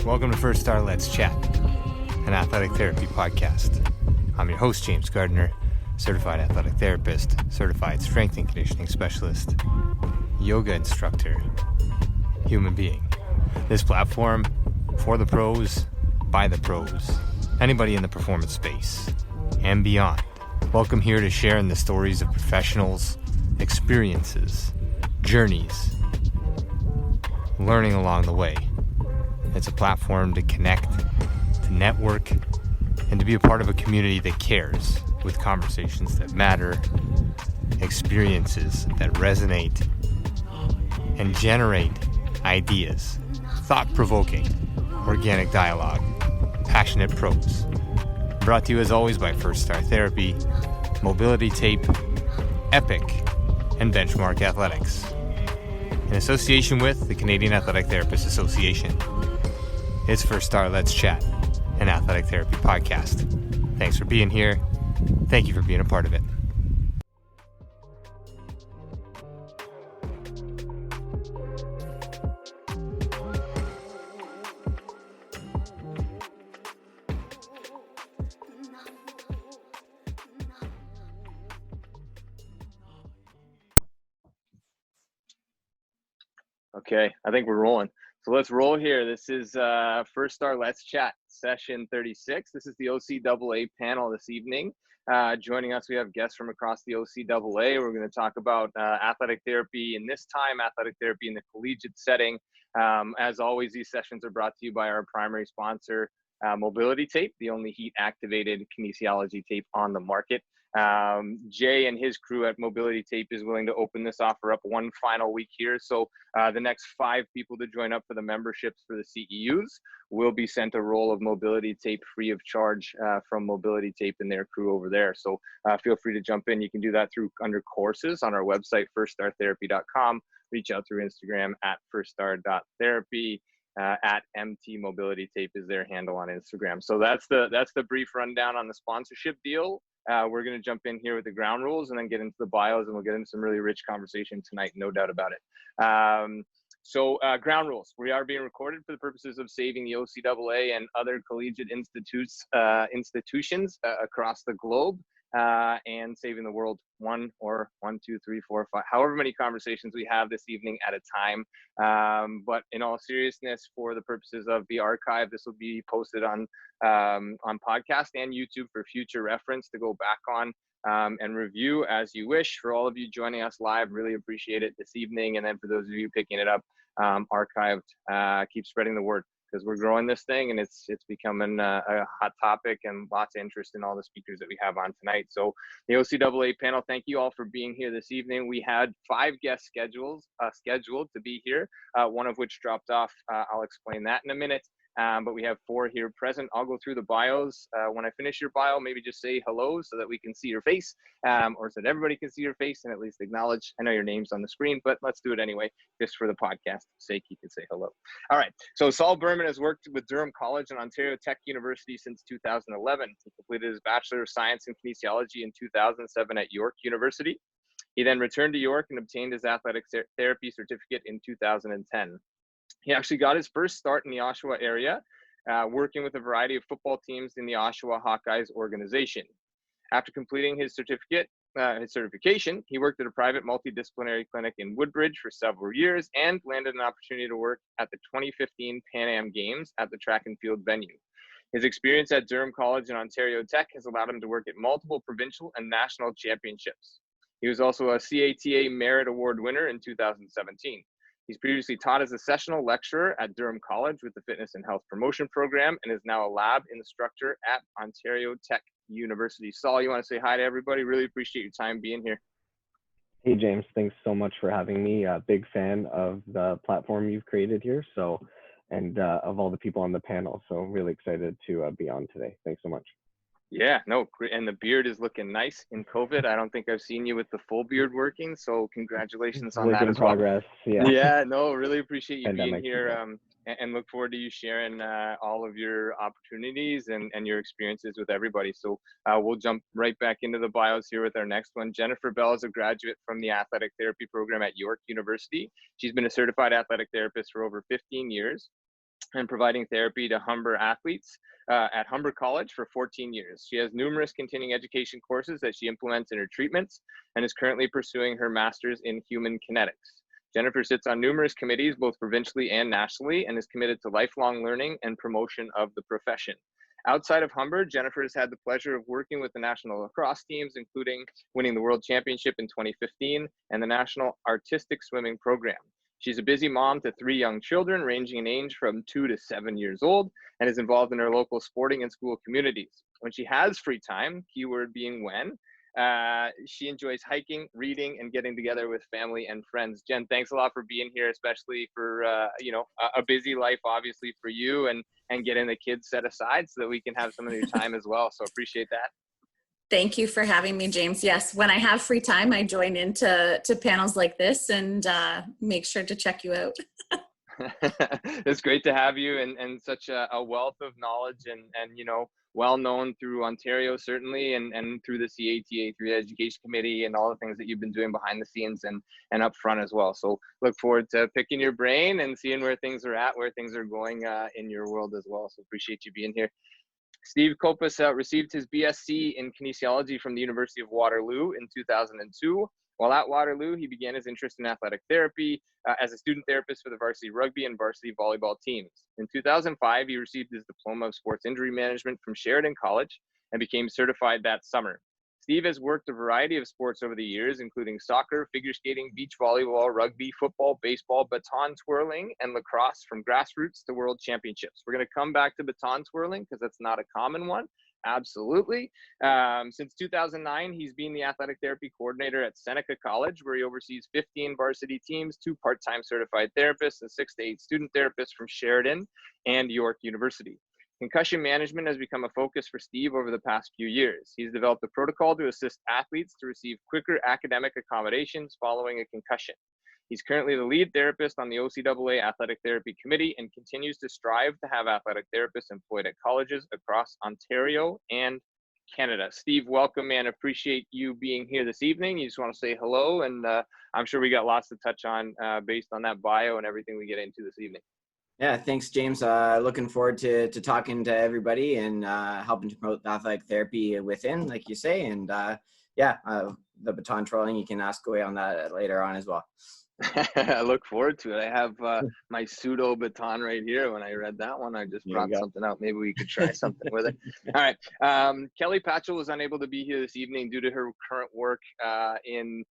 Welcome to First Star Let's Chat, an athletic therapy podcast. I'm your host, James Gardner, certified athletic therapist, certified strength and conditioning specialist, yoga instructor, human being. This platform, for the pros, by the pros, anybody in the performance space, and beyond. Welcome here to share in the stories of professionals, experiences, journeys, learning along the way. It's a platform to connect, to network, and to be a part of a community that cares, with conversations that matter, experiences that resonate, and generate ideas, thought-provoking, organic dialogue, passionate pros. Brought to you as always by First Star Therapy, Mobility Tape, Epic, and Benchmark Athletics, in association with the Canadian Athletic Therapists Association. It's First Star Let's Chat, an athletic therapy podcast. Thanks for being here. Thank you for being a part of it. Okay, I think we're rolling. So let's roll here. This is First Star Let's Chat, session 36. This is the OCAA panel this evening. Joining us, we have guests from across the OCAA. We're going to talk about athletic therapy, and this time, athletic therapy in the collegiate setting. As always, these sessions are brought to you by our primary sponsor, Mobility Tape, the only heat-activated kinesiology tape on the market. Jay and his crew at Mobility Tape is willing to open this offer up one final week here. So the next 5 people to join up for the memberships for the CEUs will be sent a roll of Mobility Tape free of charge from Mobility Tape and their crew over there. So feel free to jump in. You can do that through under courses on our website, firststartherapy.com. Reach out through Instagram at firststar.therapy. At MT Mobility Tape is their handle on Instagram. So that's the brief rundown on the sponsorship deal. We're going to jump in here with the ground rules and then get into the bios, and we'll get into some really rich conversation tonight, no doubt about it. So ground rules. We are being recorded for the purposes of saving the OCAA and other collegiate institutions across the globe, and saving the world one, 2, 3, 4, 5, however many conversations we have this evening at a time. But in all seriousness, for the purposes of the archive, this will be posted on podcast and YouTube for future reference to go back on and review as you wish. For all of you joining us live, really appreciate it this evening. And then for those of you picking it up archived, keep spreading the word, because we're growing this thing and it's becoming a hot topic, and lots of interest in all the speakers that we have on tonight. So the OCAA panel, thank you all for being here this evening. We had 5 guests scheduled to be here, one of which dropped off. I'll explain that in a minute. But we have 4 here present. I'll go through the bios. When I finish your bio, maybe just say hello so that we can see your face, or so that everybody can see your face and at least acknowledge. I know your name's on the screen, but let's do it anyway, just for the podcast's sake. You can say hello. All right. So Saul Berman has worked with Durham College and Ontario Tech University since 2011. He completed his Bachelor of Science in Kinesiology in 2007 at York University. He then returned to York and obtained his athletic therapy certificate in 2010. He actually got his first start in the Oshawa area, working with a variety of football teams in the Oshawa Hawkeyes organization. After completing his certification, he worked at a private multidisciplinary clinic in Woodbridge for several years and landed an opportunity to work at the 2015 Pan Am Games at the track and field venue. His experience at Durham College and Ontario Tech has allowed him to work at multiple provincial and national championships. He was also a CATA Merit Award winner in 2017. He's previously taught as a sessional lecturer at Durham College with the Fitness and Health Promotion Program, and is now a lab instructor at Ontario Tech University. Saul, you want to say hi to everybody? Really appreciate your time being here. Hey, James. Thanks so much for having me. A big fan of the platform you've created here, and of all the people on the panel. So really excited to be on today. Thanks so much. Yeah, no, and the beard is looking nice in COVID. I don't think I've seen you with the full beard working, so congratulations on that as well. Progress. Yeah. Yeah, no, really appreciate you Pandemic, being here, and look forward to you sharing all of your opportunities and your experiences with everybody. So we'll jump right back into the bios here with our next one. Jennifer Bell is a graduate from the athletic therapy program at York University. She's been a certified athletic therapist for over 15 years. and providing therapy to Humber athletes at Humber College for 14 years. She has numerous continuing education courses that she implements in her treatments and is currently pursuing her master's in human kinetics. Jennifer sits on numerous committees, both provincially and nationally, and is committed to lifelong learning and promotion of the profession. Outside of Humber, Jennifer has had the pleasure of working with the national lacrosse teams, including winning the World Championship in 2015 and the National Artistic Swimming Program. She's a busy mom to 3 young children, ranging in age from 2 to 7 years old, and is involved in her local sporting and school communities. When she has free time, keyword being when, she enjoys hiking, reading, and getting together with family and friends. Jen, thanks a lot for being here, especially for a busy life, obviously, for you, and getting the kids set aside so that we can have some of your time as well. So appreciate that. Thank you for having me, James. Yes, when I have free time, I join into panels like this and make sure to check you out. It's great to have you, and such a wealth of knowledge, and well known through Ontario, certainly, and through the CATA, through the Education Committee, and all the things that you've been doing behind the scenes and up front as well. So look forward to picking your brain and seeing where things are at, where things are going in your world as well. So appreciate you being here. Steve Kopus received his BSc in kinesiology from the University of Waterloo in 2002. While at Waterloo, he began his interest in athletic therapy as a student therapist for the varsity rugby and varsity volleyball teams. In 2005, he received his diploma of sports injury management from Sheridan College and became certified that summer. Steve has worked a variety of sports over the years, including soccer, figure skating, beach volleyball, rugby, football, baseball, baton twirling, and lacrosse, from grassroots to world championships. We're going to come back to baton twirling because that's not a common one. Absolutely. Since 2009, he's been the athletic therapy coordinator at Seneca College, where he oversees 15 varsity teams, 2 part-time certified therapists, and 6 to 8 student therapists from Sheridan and York University. Concussion management has become a focus for Steve over the past few years. He's developed a protocol to assist athletes to receive quicker academic accommodations following a concussion. He's currently the lead therapist on the OCAA Athletic Therapy Committee and continues to strive to have athletic therapists employed at colleges across Ontario and Canada. Steve, welcome, man. Appreciate you being here this evening. You just want to say hello, and I'm sure we got lots to touch on based on that bio and everything we get into this evening. Yeah, thanks, James. Looking forward to talking to everybody and helping to promote athletic therapy within, like you say. And the baton twirling, you can ask away on that later on as well. I look forward to it. I have my pseudo baton right here. When I read that one, I just brought something out. Maybe we could try something with it. All right. Kelly Patchell was unable to be here this evening due to her current work in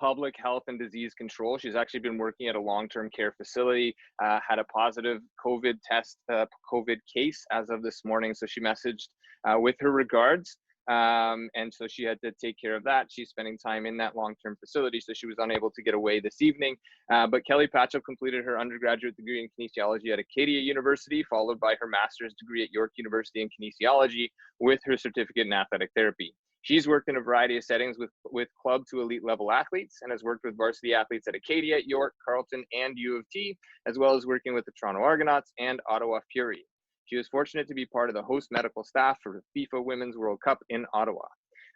public health and disease control. She's actually been working at a long-term care facility, had a positive COVID test, COVID case as of this morning. So she messaged with her regards. And so she had to take care of that. She's spending time in that long-term facility, so she was unable to get away this evening. But Kelly Patchell completed her undergraduate degree in kinesiology at Acadia University, followed by her master's degree at York University in kinesiology with her certificate in athletic therapy. She's worked in a variety of settings with club to elite level athletes and has worked with varsity athletes at Acadia, York, Carleton, and U of T, as well as working with the Toronto Argonauts and Ottawa Fury. She was fortunate to be part of the host medical staff for the FIFA Women's World Cup in Ottawa.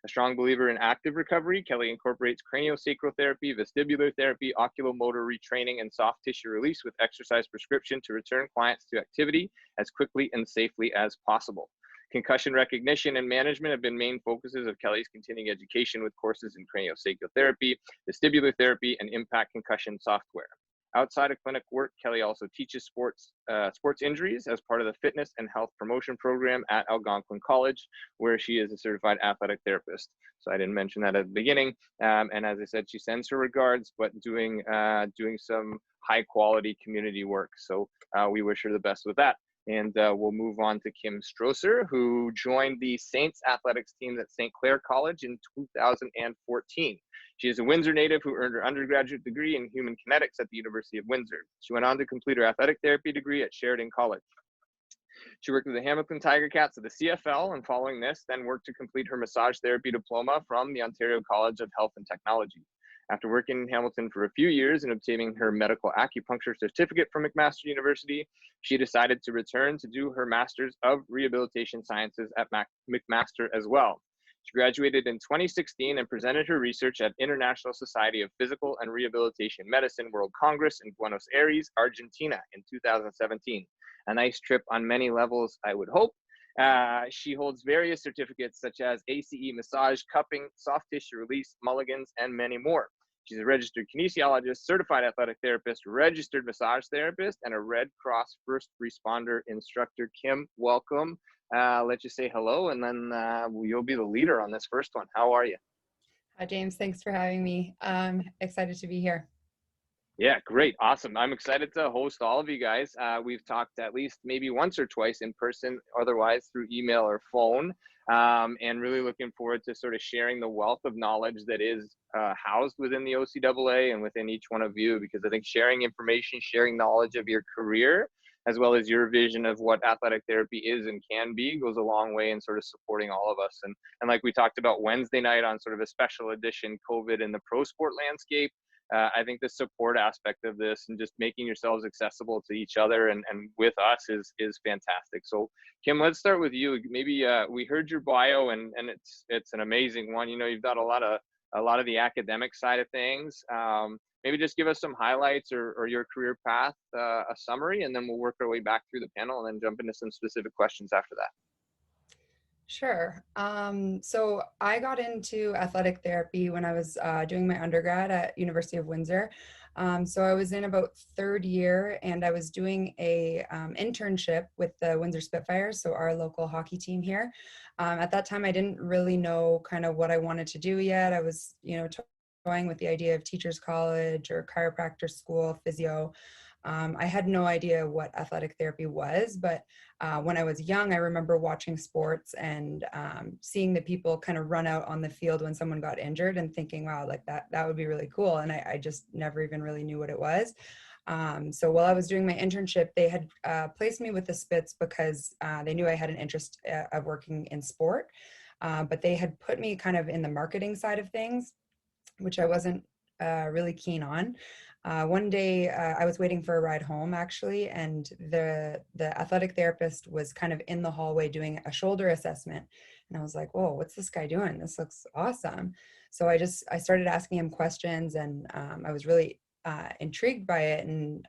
A strong believer in active recovery, Kelly incorporates craniosacral therapy, vestibular therapy, oculomotor retraining, and soft tissue release with exercise prescription to return clients to activity as quickly and safely as possible. Concussion recognition and management have been main focuses of Kelly's continuing education with courses in craniosacral therapy, vestibular therapy, and impact concussion software. Outside of clinic work, Kelly also teaches sports injuries as part of the fitness and health promotion program at Algonquin College, where she is a certified athletic therapist. So I didn't mention that at the beginning. And as I said, she sends her regards, but doing some high quality community work. So we wish her the best with that. And we'll move on to Kim Strosser, who joined the Saints athletics team at St. Clair College in 2014. She is a Windsor native who earned her undergraduate degree in human kinetics at the University of Windsor. She went on to complete her athletic therapy degree at Sheridan College. She worked with the Hamilton Tiger Cats at the CFL, and following this, then worked to complete her massage therapy diploma from the Ontario College of Health and Technology. After working in Hamilton for a few years and obtaining her medical acupuncture certificate from McMaster University, she decided to return to do her Master's of Rehabilitation Sciences at McMaster as well. She graduated in 2016 and presented her research at International Society of Physical and Rehabilitation Medicine World Congress in Buenos Aires, Argentina in 2017. A nice trip on many levels, I would hope. She holds various certificates such as ACE massage, cupping, soft tissue release, mulligans, and many more. She's a registered kinesiologist, certified athletic therapist, registered massage therapist, and a Red Cross first responder instructor. Kim, welcome. Let's just say hello, and then you'll be the leader on this first one. How are you? Hi, James. Thanks for having me. Excited to be here. Yeah, great. Awesome. I'm excited to host all of you guys. We've talked at least maybe once or twice in person, otherwise through email or phone, and really looking forward to sort of sharing the wealth of knowledge that is housed within the OCAA and within each one of you, because I think sharing information, sharing knowledge of your career, as well as your vision of what athletic therapy is and can be, goes a long way in sort of supporting all of us. And like we talked about Wednesday night on sort of a special edition, COVID in the pro sport landscape, I think the support aspect of this and just making yourselves accessible to each other and with us is fantastic. So Kim, let's start with you. Maybe we heard your bio and it's an amazing one. You know, you've got a lot of the academic side of things. Maybe just give us some highlights or your career path, a summary, and then we'll work our way back through the panel and then jump into some specific questions after that. Sure. So I got into athletic therapy when I was doing my undergrad at University of Windsor. So I was in about third year and I was doing a internship with the Windsor Spitfires, so our local hockey team here. At that time, I didn't really know kind of what I wanted to do yet. I was, toying with the idea of teachers college or chiropractor school, physio. I had no idea what athletic therapy was, but when I was young, I remember watching sports and seeing the people kind of run out on the field when someone got injured and thinking, wow, like that would be really cool. And I just never even really knew what it was. So while I was doing my internship, they had placed me with the Spits because they knew I had an interest of working in sport, but they had put me kind of in the marketing side of things, which I wasn't really keen on. One day I was waiting for a ride home actually, and the athletic therapist was kind of in the hallway doing a shoulder assessment. And I was like, whoa, what's this guy doing? This looks awesome. So I started asking him questions and I was really intrigued by it. And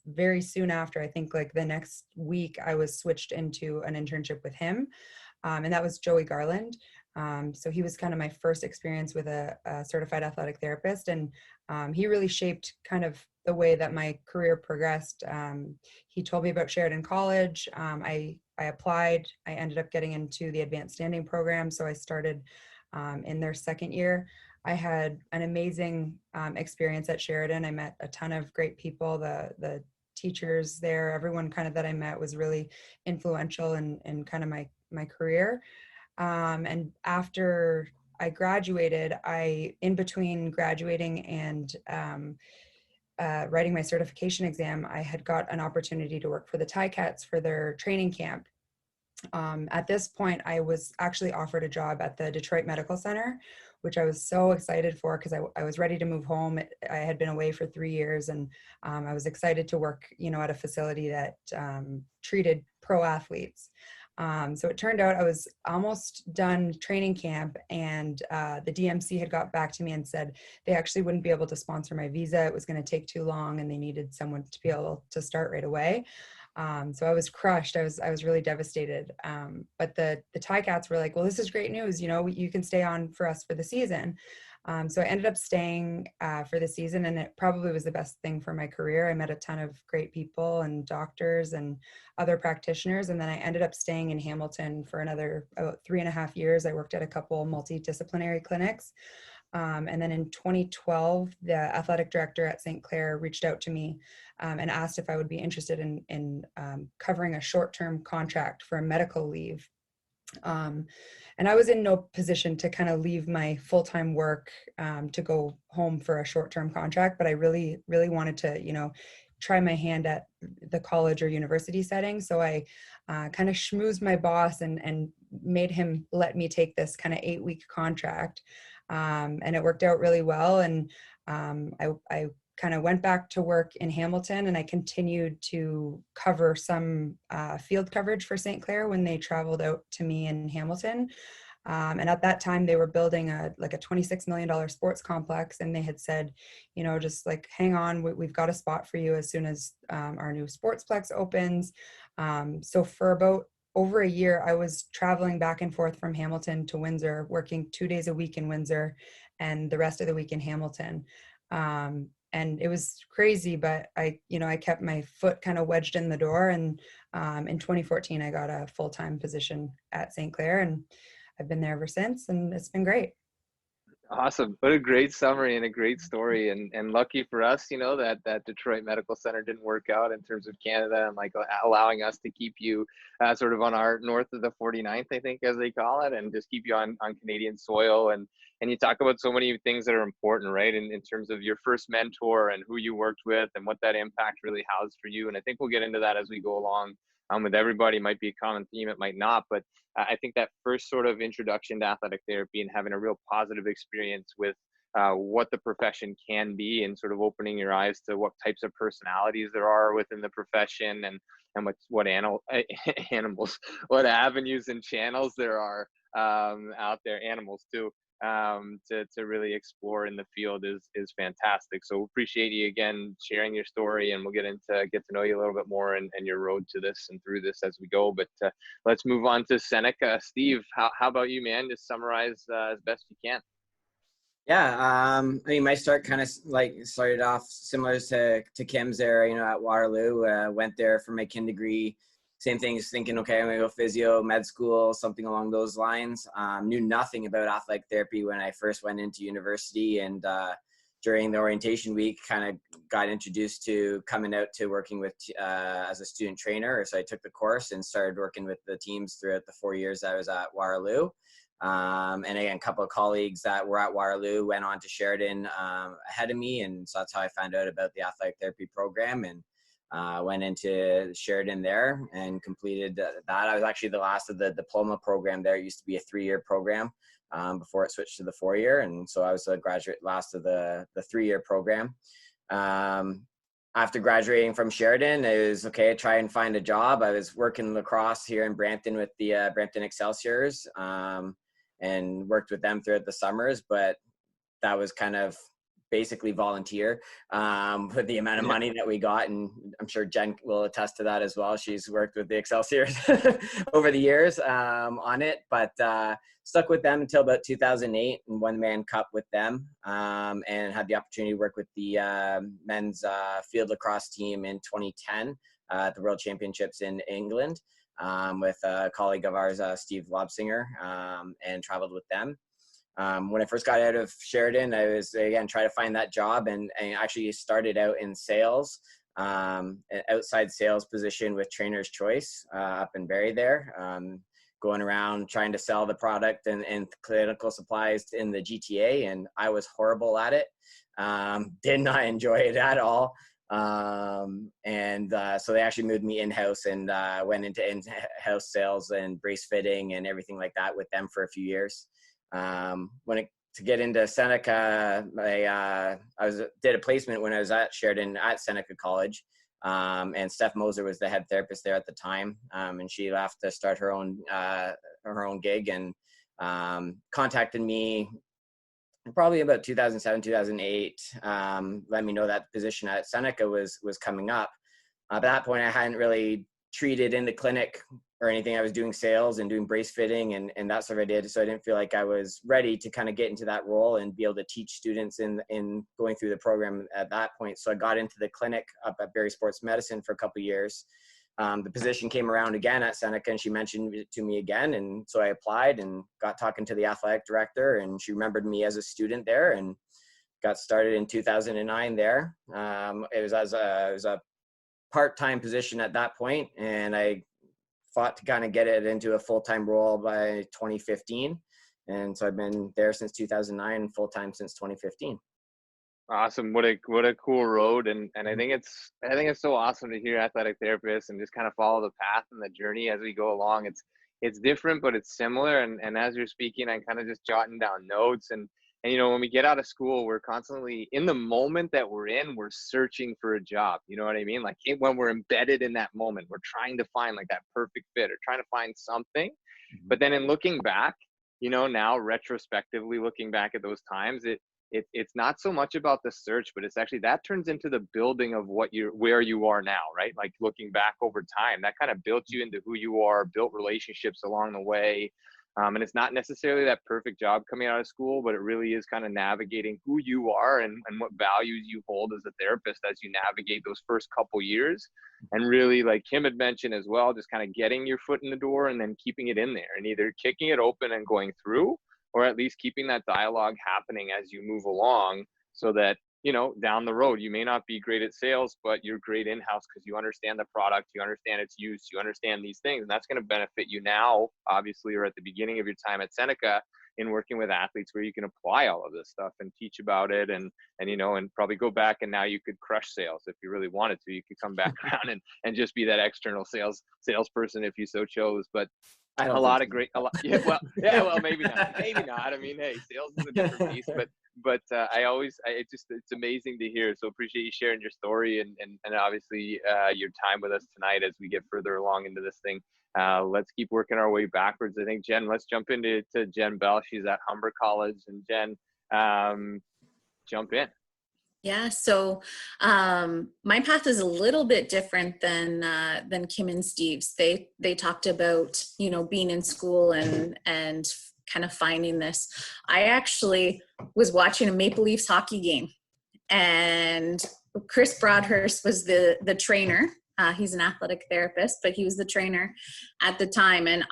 very soon after, I think like the next week, I was switched into an internship with him. And that was Joey Garland. So he was kind of my first experience with a certified athletic therapist, and he really shaped kind of the way that my career progressed. He told me about Sheridan College. I applied. I ended up getting into the advanced standing program, so I started in their second year. I had an amazing experience at Sheridan. I met a ton of great people. The teachers there, everyone kind of that I met was really influential in kind of my career. And after I graduated, in between graduating and writing my certification exam, I had got an opportunity to work for the Ticats for their training camp. At this point, I was actually offered a job at the Detroit Medical Center, which I was so excited for because I was ready to move home. I had been away for 3 years, and I was excited to work, at a facility that treated pro athletes. So it turned out I was almost done training camp, and the DMC had got back to me and said they actually wouldn't be able to sponsor my visa. It was going to take too long and they needed someone to be able to start right away. So I was crushed. I was really devastated. But the Ticats were like, well, this is great news. You can stay on for us for the season. So I ended up staying for the season, and it probably was the best thing for my career. I met a ton of great people and doctors and other practitioners. And then I ended up staying in Hamilton for another 3.5 years. I worked at a couple multidisciplinary clinics. And then in 2012, the athletic director at St. Clair reached out to me and asked if I would be interested in covering a short-term contract for a medical leave. And I was in no position to kind of leave my full-time work to go home for a short-term contract, but I really, really wanted to, try my hand at the college or university setting. So I kind of schmoozed my boss and made him let me take this kind of 8-week contract. And it worked out really well. And I kind of went back to work in Hamilton, and I continued to cover some field coverage for St. Clair when they traveled out to me in Hamilton. And at that time, they were building a $26 million sports complex, and they had said, just like, hang on, we've got a spot for you as soon as our new sportsplex opens. So for about over a year, I was traveling back and forth from Hamilton to Windsor, working 2 days a week in Windsor and the rest of the week in Hamilton. And it was crazy, but I kept my foot kind of wedged in the door. And in 2014, I got a full-time position at St. Clair, and I've been there ever since, and it's been great. Awesome. What a great summary and a great story. And lucky for us, that Detroit Medical Center didn't work out in terms of Canada, and like allowing us to keep you sort of on our north of the 49th, I think, as they call it, and just keep you on Canadian soil. And you talk about so many things that are important, right? In terms of your first mentor and who you worked with and what that impact really housed for you. And I think we'll get into that as we go along. With everybody, it might be a common theme, it might not, but I think that first sort of introduction to athletic therapy and having a real positive experience with what the profession can be, and sort of opening your eyes to what types of personalities there are within the profession, and what animals, what avenues and channels there are out there, animals too, to really explore in the field is fantastic. So appreciate you again sharing your story, and we'll get to know you a little bit more and your road to this and through this as we go. But let's move on to Seneca. Steve, how about you, man? Just summarize as best you can. Yeah, I mean, my start kind of started off similar to Kim's there, at Waterloo. Went there for my kin degree. Same thing, just thinking, okay, I'm going to go physio, med school, something along those lines. Knew nothing about athletic therapy when I first went into university. And during the orientation week, kind of got introduced to coming out to working with as a student trainer. So I took the course and started working with the teams throughout the 4 years I was at Waterloo. And again, a couple of colleagues that were at Waterloo went on to Sheridan ahead of me. And so that's how I found out about the athletic therapy program, and went into Sheridan there and completed that. I was actually the last of the diploma program there. It used to be a 3-year program before it switched to the 4-year. And so I was a graduate last of the 3-year program. After graduating from Sheridan, it was okay, try and find a job. I was working lacrosse here in Brampton with the Brampton Excelsiors, and worked with them throughout the summers, but that was kind of basically volunteer with the amount of money that we got. And I'm sure Jen will attest to that as well. She's worked with the Excelsiors over the years on it, but stuck with them until about 2008 and won the Man Cup with them, and had the opportunity to work with the men's field lacrosse team in 2010 at the World Championships in England, with a colleague of ours, Steve Lobsinger, and traveled with them. When I first got out of Sheridan, I was, again, trying to find that job, and actually started out in sales, an outside sales position with Trainer's Choice up in Barrie there, going around trying to sell the product and clinical supplies in the GTA, and I was horrible at it. Did not enjoy it at all. So they actually moved me in-house, and went into in-house sales and brace fitting and everything like that with them for a few years. To get into Seneca, I did a placement when I was at Sheridan at Seneca College, and Steph Moser was the head therapist there at the time, and she left to start her own gig, and contacted me probably about 2007, 2008, let me know that the position at Seneca was coming up. At that point, I hadn't really treated in the clinic or anything. I was doing sales and doing brace fitting and that sort of idea. So I didn't feel like I was ready to kind of get into that role and be able to teach students in going through the program at that point. So I got into the clinic up at Barrie Sports Medicine for a couple of years. The position came around again at Seneca, and she mentioned it to me again. And so I applied and got talking to the athletic director, and she remembered me as a student there, and got started in 2009 there. It was a part-time position at that point, and I fought to kind of get it into a full-time role by 2015. And so I've been there since 2009, full-time since 2015. Awesome. What a cool road. And I think it's so awesome to hear athletic therapists and just kind of follow the path and the journey as we go along. It's different, but it's similar. And as you're speaking, I'm kind of just jotting down notes. And when we get out of school, we're constantly in the moment that we're in, we're searching for a job. You know what I mean? Like when we're embedded in that moment, we're trying to find like that perfect fit or trying to find something. But then in looking back, now retrospectively looking back at those times, it's not so much about the search, but it's actually that turns into the building of where you are now, right? Like looking back over time, that kind of built you into who you are, built relationships along the way. And it's not necessarily that perfect job coming out of school, but it really is kind of navigating who you are and what values you hold as a therapist as you navigate those first couple years. And really, like Kim had mentioned as well, just kind of getting your foot in the door and then keeping it in there and either kicking it open and going through, or at least keeping that dialogue happening as you move along, so that, down the road, you may not be great at sales, but you're great in-house because you understand the product, you understand its use, you understand these things. And that's going to benefit you now, obviously, or at the beginning of your time at Seneca in working with athletes, where you can apply all of this stuff and teach about it and probably go back, and now you could crush sales if you really wanted to. You could come back around and just be that external salesperson if you so chose. But yeah, well, maybe not. I mean, hey, sales is a different beast, but it's amazing to hear. So appreciate you sharing your story and obviously your time with us tonight as we get further along into this thing. Let's keep working our way backwards. I think Jen, let's jump into Jen Bell. She's at Humber College, and Jen, jump in. Yeah, so my path is a little bit different than Kim and Steve's. They talked about being in school and kind of finding this. I actually was watching a Maple Leafs hockey game, and Chris Broadhurst was the trainer. He's an athletic therapist, but he was the trainer at the time. And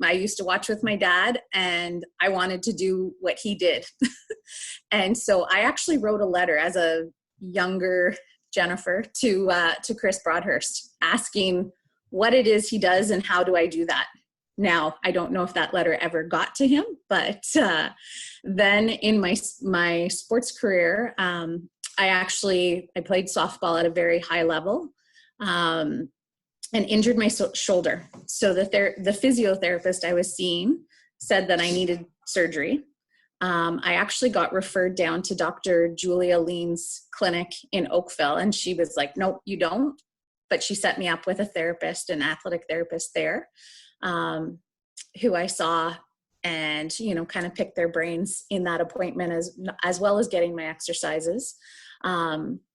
I used to watch with my dad, and I wanted to do what he did. And so I actually wrote a letter as a younger Jennifer to Chris Broadhurst asking what it is he does and how do I do that. Now, I don't know if that letter ever got to him, but then in my sports career, I played softball at a very high level. And injured my shoulder. So the physiotherapist I was seeing said that I needed surgery. I actually got referred down to Dr. Julia Lean's clinic in Oakville, and she was like, nope, you don't. But she set me up with a therapist, an athletic therapist there, who I saw and, kind of picked their brains in that appointment as well as getting my exercises.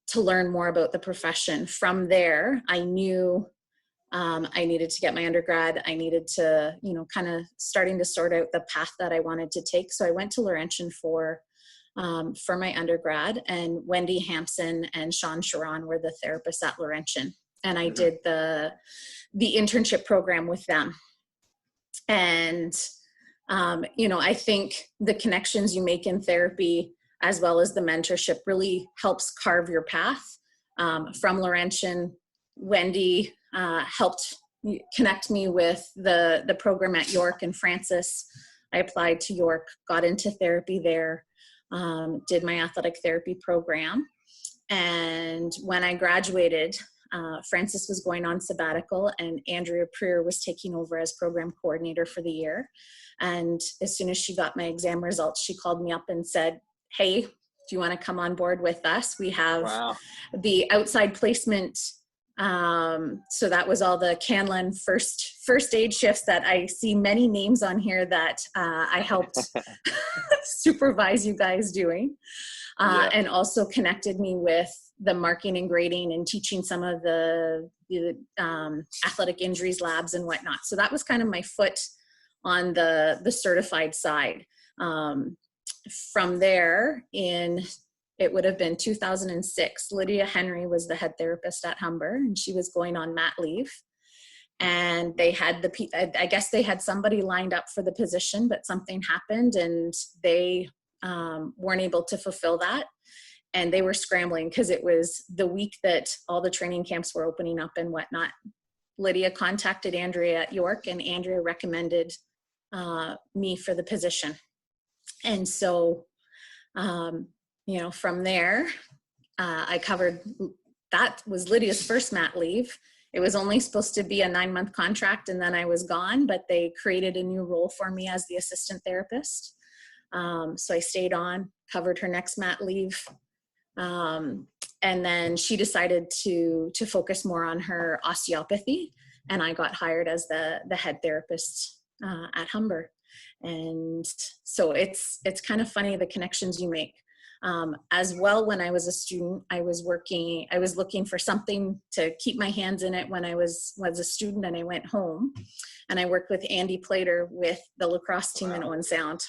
To learn more about the profession. From there, I knew I needed to get my undergrad. I needed to, kind of starting to sort out the path that I wanted to take. So I went to Laurentian for my undergrad, and Wendy Hampson and Sean Sharon were the therapists at Laurentian. And I did the internship program with them. And, I think the connections you make in therapy as well as the mentorship really helps carve your path. From Laurentian, Wendy helped connect me with the program at York and Francis. I applied to York, got into therapy there, did my athletic therapy program. And when I graduated, Francis was going on sabbatical, and Andrea Preer was taking over as program coordinator for the year. And as soon as she got my exam results, she called me up and said, hey, do you want to come on board with us? We have the outside placement. So that was all the Canlan first aid shifts that I see many names on here that I helped supervise you guys doing. And also connected me with the marking and grading and teaching some of the athletic injuries labs and whatnot. So that was kind of my foot on the certified side. From there, it would have been 2006, Lydia Henry was the head therapist at Humber, and she was going on mat leave. And they had I guess they had somebody lined up for the position, but something happened and they weren't able to fulfill that. And they were scrambling because it was the week that all the training camps were opening up and whatnot. Lydia contacted Andrea at York, and Andrea recommended me for the position. And so, from there, I covered, that was Lydia's first mat leave. It was only supposed to be a 9-month contract, and then I was gone, but they created a new role for me as the assistant therapist. So I stayed on, covered her next mat leave. And then she decided to focus more on her osteopathy, and I got hired as the head therapist at Humber. And so it's kind of funny the connections you make. As well, when I was a student, I was looking for something to keep my hands in it when I was a student, and I went home and I worked with Andy Plater with the lacrosse team in Owen Sound.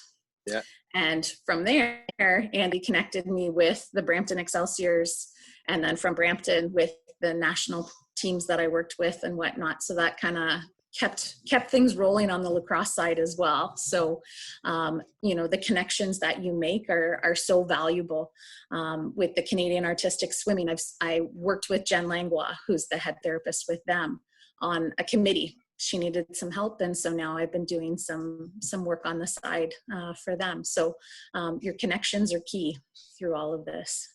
Yeah. And from there, Andy connected me with the Brampton Excelsiors, and then from Brampton with the national teams that I worked with and whatnot. So that kind of kept things rolling on the lacrosse side as well. So, the connections that you make are so valuable. With the Canadian Artistic Swimming, I worked with Jen Langlois, who's the head therapist with them, on a committee. She needed some help, and so now I've been doing some work on the side for them. So your connections are key through all of this.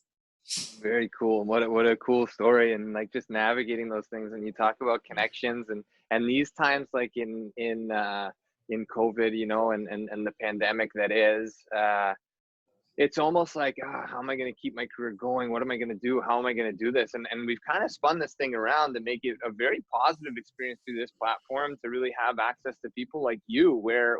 Very cool. What a cool story, and like just navigating those things. And you talk about connections and these times, like in COVID, and the pandemic that is, it's almost like, how am I going to keep my career going? What am I going to do? How am I going to do this? And we've kind of spun this thing around to make it a very positive experience through this platform, to really have access to people like you, where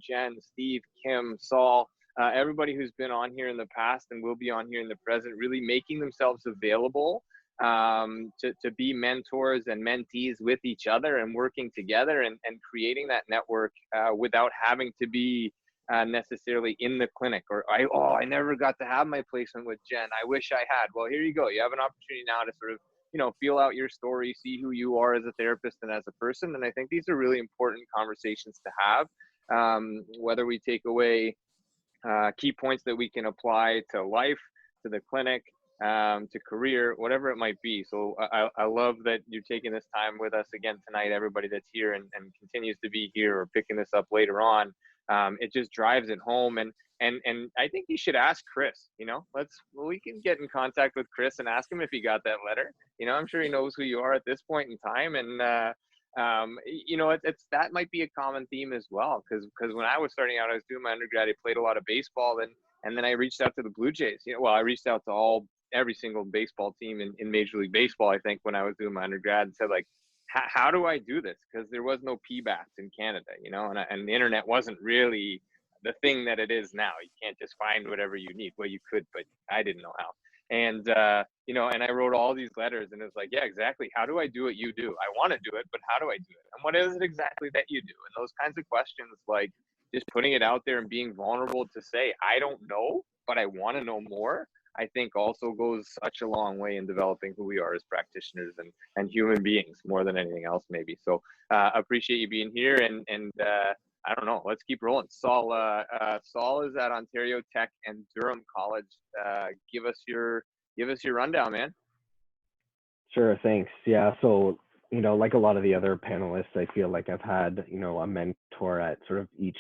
Jen, Steve, Kim, Saul, everybody who's been on here in the past and will be on here in the present, really making themselves available to be mentors and mentees with each other, and working together and creating that network without having to be necessarily in the clinic, or I never got to have my placement with Jen, I wish I had. Well, here you go. You have an opportunity now to sort of feel out your story, see who you are as a therapist and as a person. And I think these are really important conversations to have, whether we take away key points that we can apply to life, to the clinic, to career, whatever it might be. So I love that you're taking this time with us again tonight, everybody that's here and continues to be here or picking this up later on. It just drives it home. And I think you should ask Chris, we can get in contact with Chris and ask him if he got that letter. I'm sure he knows who you are at this point in time. And, that might be a common theme as well. Cause when I was starting out, I was doing my undergrad, I played a lot of baseball, and then I reached out to the Blue Jays. I reached out to every single baseball team in Major League Baseball, I think, when I was doing my undergrad, and said, like, how do I do this? Because there was no PBATs in Canada, and the internet wasn't really the thing that it is now. You can't just find whatever you need. Well, you could, but I didn't know how. And, and I wrote all these letters, and it was like, yeah, exactly. How do I do what you do? I want to do it, but how do I do it? And what is it exactly that you do? And those kinds of questions, like just putting it out there and being vulnerable to say, I don't know, but I want to know more, I think also goes such a long way in developing who we are as practitioners and human beings more than anything else, maybe. So appreciate you being here, and I don't know, let's keep rolling. Saul is at Ontario Tech and Durham College. Give us your rundown, man. Sure, thanks. Yeah, so like a lot of the other panelists, I feel like I've had a mentor at sort of each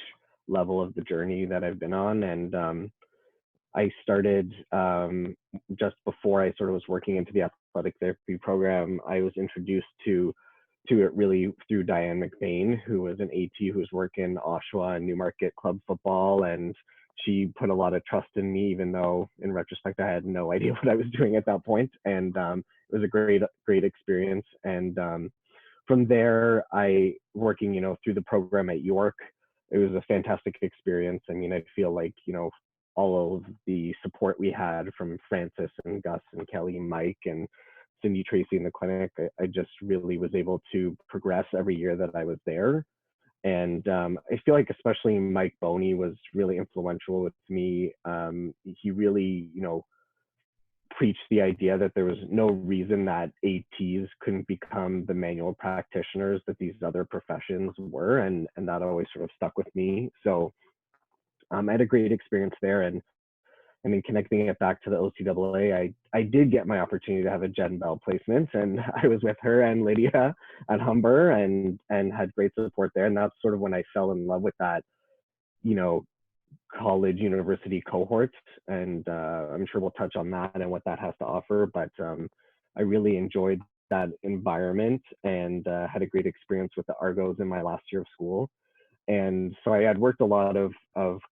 level of the journey that I've been on. And I started just before I sort of was working into the athletic therapy program. I was introduced to it really through Diane McBain, who was an AT who was working Oshawa and Newmarket club football, and she put a lot of trust in me, even though in retrospect I had no idea what I was doing at that point. And it was a great experience. And from there, working through the program at York, it was a fantastic experience. I mean, I feel like all of the support we had from Francis and Gus and Kelly and Mike and Cindy Tracy in the clinic, I just really was able to progress every year that I was there. And I feel like especially Mike Boney was really influential with me. He really, preached the idea that there was no reason that ATs couldn't become the manual practitioners that these other professions were. And that always sort of stuck with me. So I had a great experience there. And then connecting it back to the OCAA, I did get my opportunity to have a Jen Bell placement, and I was with her and Lydia at Humber and had great support there. And that's sort of when I fell in love with that, college university cohort. And I'm sure we'll touch on that and what that has to offer. But I really enjoyed that environment and had a great experience with the Argos in my last year of school. And so I had worked a lot of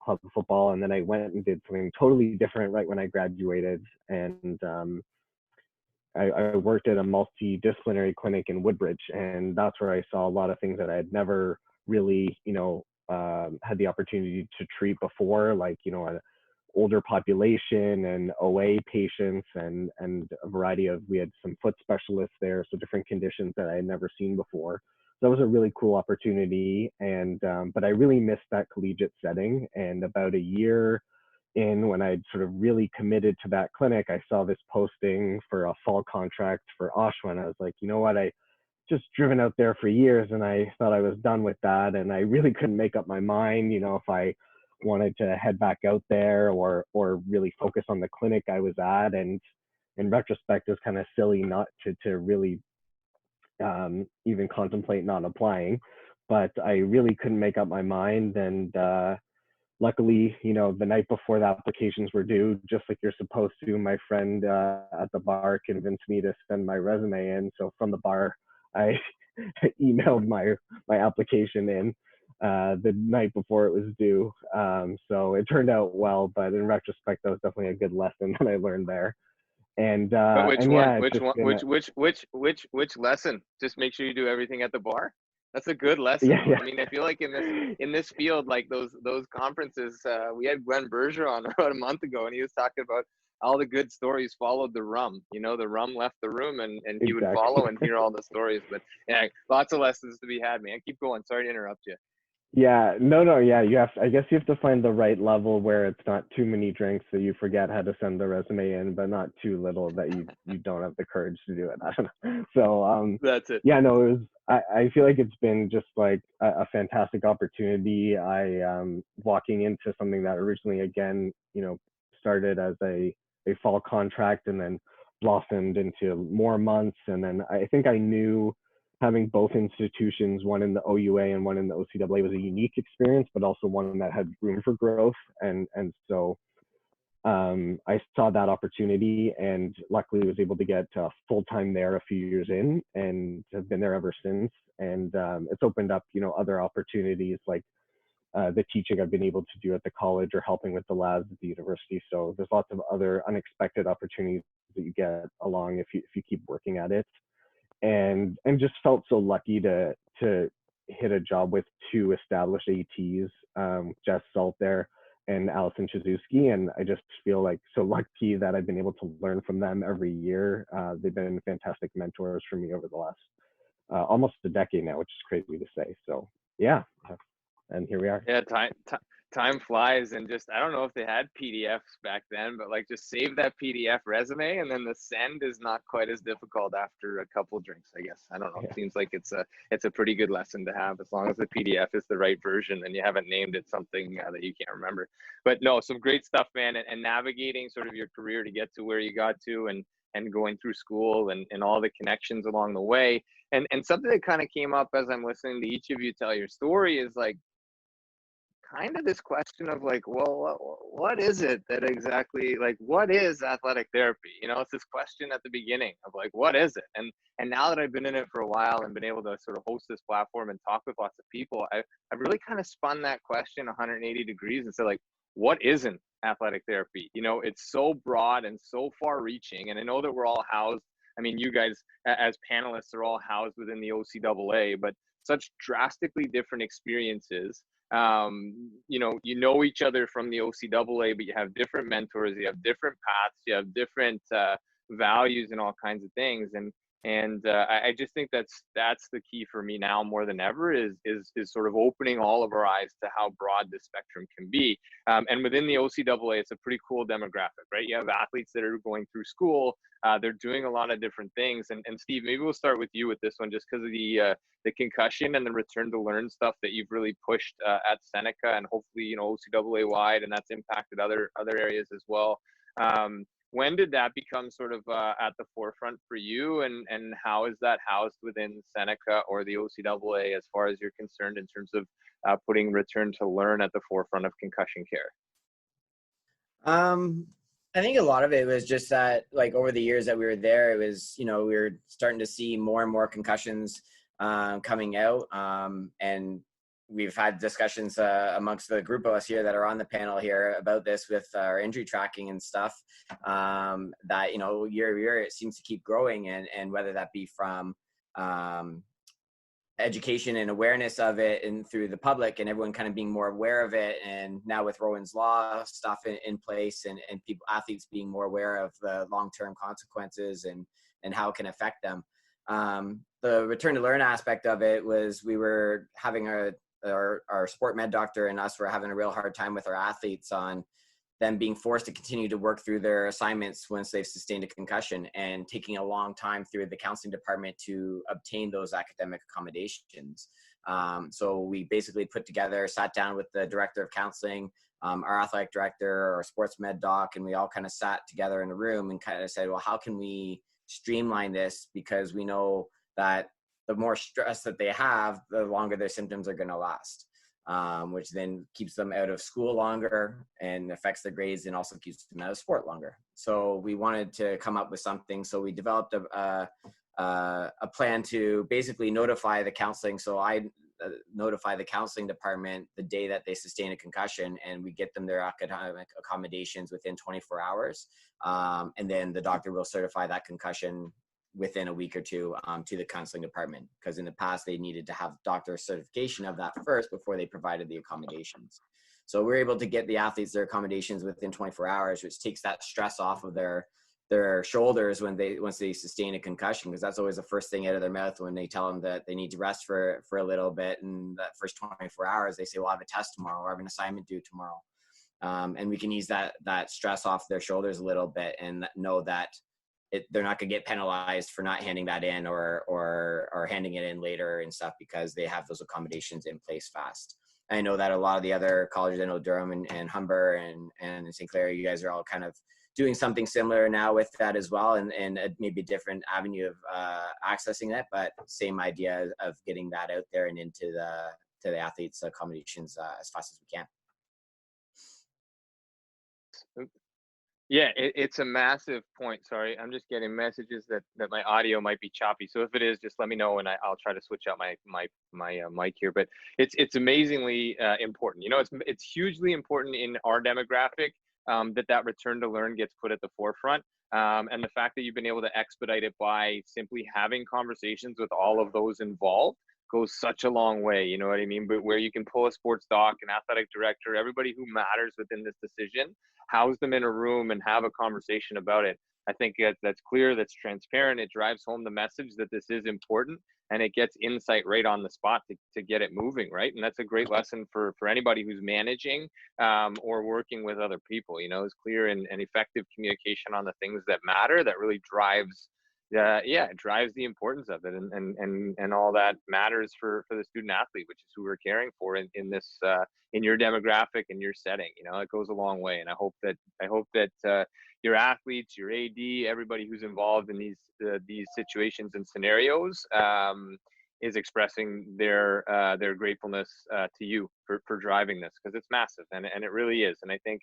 club football, and then I went and did something totally different right when I graduated. And I worked at a multidisciplinary clinic in Woodbridge, and that's where I saw a lot of things that I had never really, had the opportunity to treat before, like, an older population and OA patients and a variety of, we had some foot specialists there, so different conditions that I had never seen before. So that was a really cool opportunity. And but I really missed that collegiate setting. And about a year in, when I'd sort of really committed to that clinic, I saw this posting for a fall contract for Oshawa, and I was like, you know what, I just driven out there for years and I thought I was done with that, and I really couldn't make up my mind, if I wanted to head back out there or really focus on the clinic I was at. And in retrospect, it was kind of silly not to really even contemplate not applying, but I really couldn't make up my mind. And luckily, the night before the applications were due, just like you're supposed to, my friend at the bar convinced me to send my resume in. So from the bar, I emailed my application in the night before it was due. So it turned out well, but in retrospect, that was definitely a good lesson that I learned there. And But which and one? yeah, it's Which just one? been Which lesson? Just make sure you do everything at the bar. That's a good lesson. yeah, I mean, I feel like in this field, like those conferences, we had Glenn Berger on about a month ago, and he was talking about all the good stories followed the rum. The rum left the room, and he would exactly. follow and hear all the stories. But yeah, lots of lessons to be had, man. Keep going. Sorry to interrupt you. Yeah, no, yeah, I guess you have to find the right level where it's not too many drinks that you forget how to send the resume in, but not too little that you don't have the courage to do it. I don't know. So, That's it. yeah, no, it was, I feel like it's been just like a fantastic opportunity. Walking into something that originally, again, started as a fall contract and then blossomed into more months. And then I think I knew having both institutions, one in the OUA and one in the OCAA, was a unique experience, but also one that had room for growth. And so I saw that opportunity, and luckily was able to get full-time there a few years in, and have been there ever since. And it's opened up, other opportunities like the teaching I've been able to do at the college or helping with the labs at the university. So there's lots of other unexpected opportunities that you get along if you keep working at it. And just felt so lucky to hit a job with two established ATs, Jess Salt there and Allison Chizewski. And I just feel like so lucky that I've been able to learn from them every year. They've been fantastic mentors for me over the last almost a decade now, which is crazy to say. So yeah, and here we are. Yeah, time flies, and just I don't know if they had PDFs back then, but like just save that PDF resume, and then the send is not quite as difficult after a couple drinks, I guess. I don't know. Yeah. It seems like it's a pretty good lesson to have, as long as the PDF is the right version and you haven't named it something that you can't remember. But no, some great stuff, man, and navigating sort of your career to get to where you got to, and going through school and all the connections along the way. And something that kind of came up as I'm listening to each of you tell your story is like kind of this question of like, well, what is it that exactly, like, what is athletic therapy? It's this question at the beginning of like, what is it? And now that I've been in it for a while and been able to sort of host this platform and talk with lots of people, I've really kind of spun that question 180 degrees and said, like, what isn't athletic therapy? It's so broad and so far reaching. And I know that we're all housed, I mean, you guys as panelists are all housed within the OCAA, but such drastically different experiences. You know each other from the OCAA, but you have different mentors, you have different paths, you have different values and all kinds of things. And I just think that's the key for me now more than ever is sort of opening all of our eyes to how broad this spectrum can be. And within the OCAA, it's a pretty cool demographic, right? You have athletes that are going through school. They're doing a lot of different things. And Steve, maybe we'll start with you with this one, just because of the concussion and the return to learn stuff that you've really pushed at Seneca, and hopefully, OCAA wide, and that's impacted other areas as well. When did that become sort of at the forefront for you, and how is that housed within Seneca or the OCAA as far as you're concerned in terms of putting return to learn at the forefront of concussion care? I think a lot of it was just that, like, over the years that we were there, it was, we were starting to see more and more concussions coming out, and we've had discussions amongst the group of us here that are on the panel here about this with our injury tracking and stuff, that, year to year, it seems to keep growing, and whether that be from education and awareness of it and through the public and everyone kind of being more aware of it. And now with Rowan's Law stuff in place and people, athletes being more aware of the long-term consequences and how it can affect them. The return to learn aspect of it was we were having our sport med doctor and us were having a real hard time with our athletes on them being forced to continue to work through their assignments once they've sustained a concussion and taking a long time through the counseling department to obtain those academic accommodations. So we basically sat down with the director of counseling, our athletic director, our sports med doc, and we all kind of sat together in a room and kind of said, well, how can we streamline this? Because we know that the more stress that they have, the longer their symptoms are going to last. Which then keeps them out of school longer and affects their grades and also keeps them out of sport longer. So we wanted to come up with something. So we developed a plan to basically notify the counseling. So I notify the counseling department the day that they sustain a concussion, and we get them their academic accommodations within 24 hours. And then the doctor will certify that concussion within a week or two to the counseling department, because in the past they needed to have doctor certification of that first before they provided the accommodations. So we're able to get the athletes their accommodations within 24 hours, which takes that stress off of their shoulders once they sustain a concussion, because that's always the first thing out of their mouth when they tell them that they need to rest for a little bit. And that first 24 hours, they say, well, I have a test tomorrow or I have an assignment due tomorrow. And we can ease that stress off their shoulders a little bit and know that they're not going to get penalized for not handing that in or handing it in later and stuff, because they have those accommodations in place fast. I know that a lot of the other colleges, I know Durham and Humber and St. Clair, you guys are all kind of doing something similar now with that as well, and maybe a different avenue of accessing that, but same idea of getting that out there and into the athletes' accommodations as fast as we can. Yeah, it's a massive point. Sorry, I'm just getting messages that my audio might be choppy. So if it is, just let me know and I'll try to switch out my mic here. But it's amazingly important. You know, it's hugely important in our demographic that return to learn gets put at the forefront. And the fact that you've been able to expedite it by simply having conversations with all of those involved goes such a long way, you know what I mean? But where you can pull a sports doc, an athletic director, everybody who matters within this decision, house them in a room and have a conversation about it. I think that's clear, that's transparent. It drives home the message that this is important, and it gets insight right on the spot to get it moving, right? And that's a great lesson for anybody who's managing or working with other people. You know, it's clear and effective communication on the things that matter that really drives it drives the importance of it and all that matters for the student athlete, which is who we're caring for in this in your demographic and your setting. You know, it goes a long way, and I hope that your athletes, your AD, everybody who's involved in these situations and scenarios is expressing their gratefulness to you for driving this, because it's massive and it really is. And I think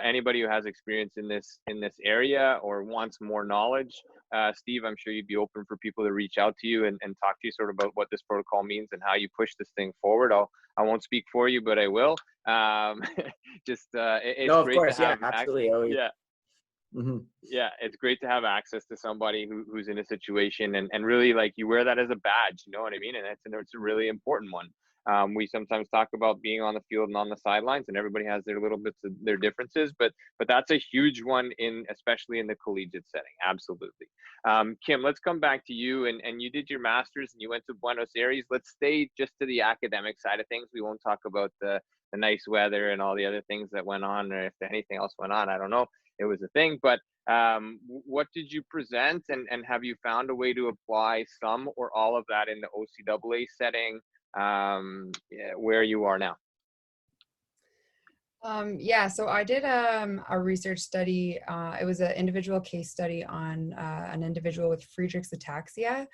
anybody who has experience in this area or wants more knowledge, Steve, I'm sure you'd be open for people to reach out to you and talk to you sort of about what this protocol means and how you push this thing forward. I won't speak for you, but I will. It's no, great course, to have absolutely. Yeah. Mm-hmm. Yeah, it's great to have access to somebody who's in a situation and really, like, you wear that as a badge, you know what I mean? And it's a really important one. We sometimes talk about being on the field and on the sidelines, and everybody has their little bits of their differences, but that's a huge one especially in the collegiate setting. Absolutely. Kim, let's come back to you, and you did your master's and you went to Buenos Aires. Let's stay just to the academic side of things. We won't talk about the nice weather and all the other things that went on, or if anything else went on, I don't know. It was a thing, but what did you present, and have you found a way to apply some or all of that in the OCAA setting where you are now? So I did a research study. It was an individual case study on an individual with Friedreich's ataxia,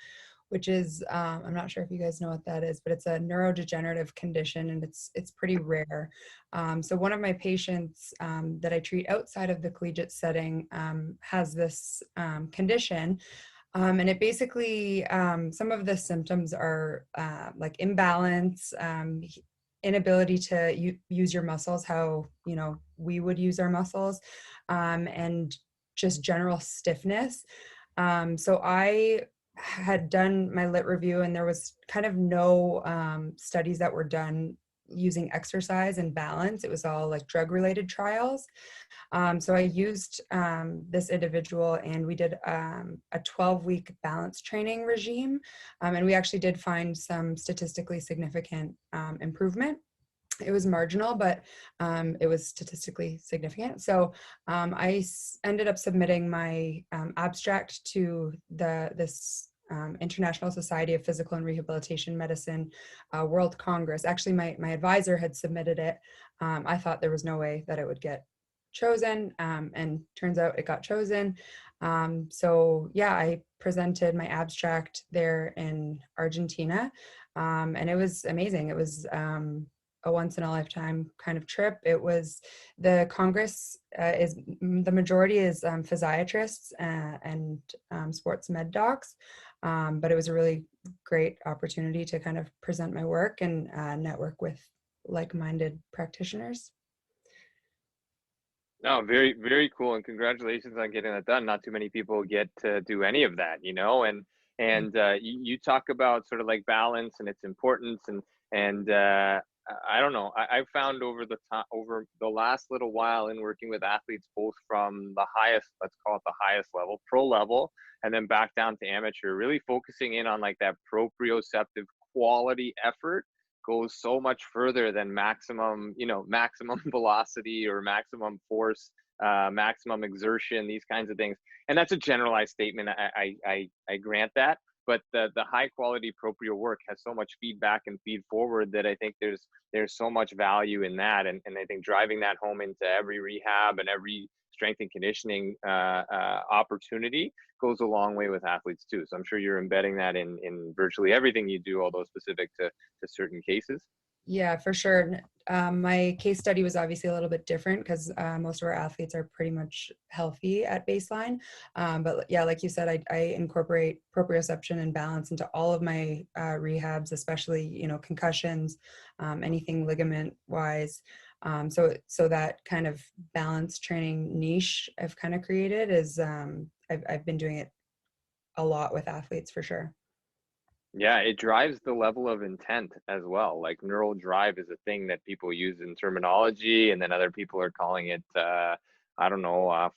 which is, I'm not sure if you guys know what that is, but it's a neurodegenerative condition, and it's pretty rare. So one of my patients that I treat outside of the collegiate setting has this condition. And it basically, some of the symptoms are like imbalance, inability to use your muscles how, you know, we would use our muscles, and just general stiffness. So I had done my lit review, and there was kind of no studies that were done using exercise and balance. It was all like drug related trials. So I used this individual, and we did a 12-week balance training regime. And we actually did find some statistically significant improvement. It was marginal, but it was statistically significant. So I ended up submitting my abstract to this International Society of Physical and Rehabilitation Medicine World Congress. Actually, my advisor had submitted it. I thought there was no way that it would get chosen, and turns out it got chosen. So yeah, I presented my abstract there in Argentina, and it was amazing. It was a once in a lifetime kind of trip. It was, the Congress is, the majority is physiatrists and sports med docs, but it was a really great opportunity to kind of present my work and network with like-minded practitioners. No, very, very cool, and congratulations on getting that done. Not too many people get to do any of that, you know. And you talk about sort of like balance and its importance, and I don't know. I found over the last little while in working with athletes, both from the highest, let's call it the highest level, pro level, and then back down to amateur, really focusing in on like that proprioceptive quality effort goes so much further than maximum velocity or maximum force, maximum exertion, these kinds of things. And that's a generalized statement. I grant that, but the high quality proprio work has so much feedback and feed forward that I think there's so much value in that. And I think driving that home into every rehab and every strength and conditioning opportunity goes a long way with athletes too. So I'm sure you're embedding that in virtually everything you do, although specific to certain cases. Yeah, for sure. My case study was obviously a little bit different because most of our athletes are pretty much healthy at baseline. But yeah, like you said, I incorporate proprioception and balance into all of my rehabs, especially, you know, concussions, anything ligament wise. So that kind of balance training niche I've kind of created is I've been doing it a lot with athletes for sure. Yeah, it drives the level of intent as well. Like neural drive is a thing that people use in terminology, and then other people are calling it, I don't know,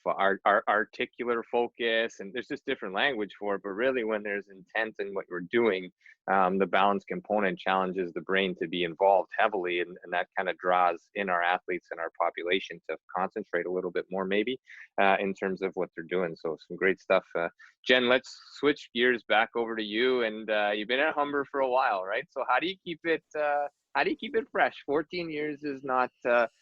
articular focus, and there's just different language for it. But really, when there's intent in what you're doing, the balance component challenges the brain to be involved heavily, and that kind of draws in our athletes and our population to concentrate a little bit more, maybe, in terms of what they're doing. So some great stuff. Jen, let's switch gears back over to you. And you've been at Humber for a while, right? So how do you keep it? How do you keep it fresh? 14 years is not.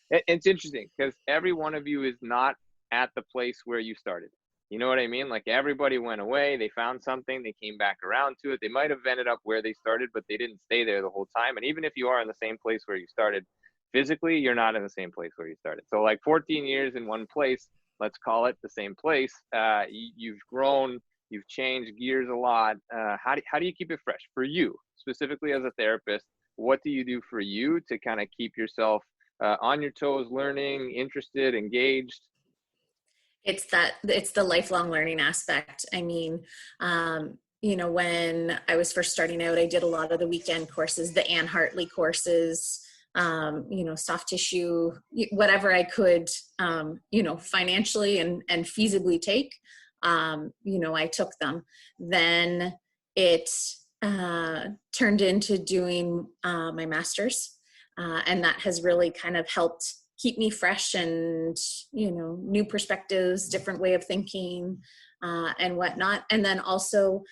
It's interesting because every one of you is not at the place where you started. You know what I mean? Like everybody went away, they found something, they came back around to it. They might have ended up where they started, but they didn't stay there the whole time. And even if you are in the same place where you started, physically, you're not in the same place where you started. So like 14 years in one place, let's call it the same place. You've grown. You've changed gears a lot. How do you keep it fresh for you, specifically as a therapist? What do you do for you to kind of keep yourself on your toes, learning, interested, engaged? It's the lifelong learning aspect. I mean, you know, when I was first starting out, I did a lot of the weekend courses, the Ann Hartley courses, you know, soft tissue, whatever I could, you know, financially and feasibly take. You know, I took them. Then it turned into doing my master's, and that has really kind of helped keep me fresh and, you know, new perspectives, different way of thinking, and whatnot. And then also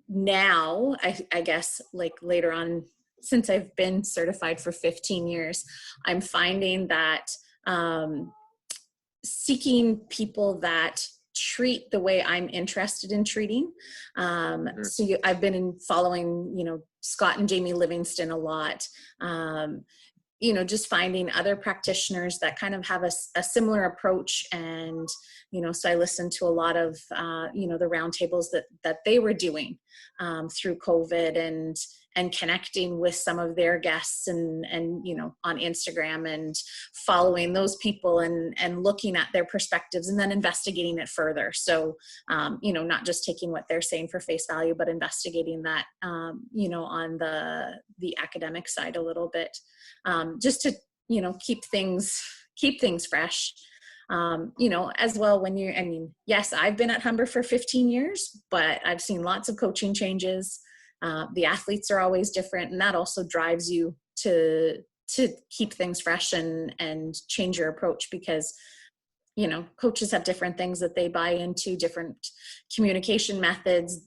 now, I guess, like later on, since I've been certified for 15 years, I'm finding that seeking people that treat the way I'm interested in treating. So I've been following, you know, Scott and Jamie Livingston a lot. You know, just finding other practitioners that kind of have a similar approach. And, you know, so I listened to a lot of, you know, the roundtables that they were doing through COVID, and connecting with some of their guests and on Instagram and following those people and looking at their perspectives and then investigating it further. So, not just taking what they're saying for face value, but investigating that, on the academic side a little bit, just to, keep things fresh. As well when yes, I've been at Humber for 15 years, but I've seen lots of coaching changes. The athletes are always different, and that also drives you to keep things fresh and change your approach, because, coaches have different things that they buy into, different communication methods,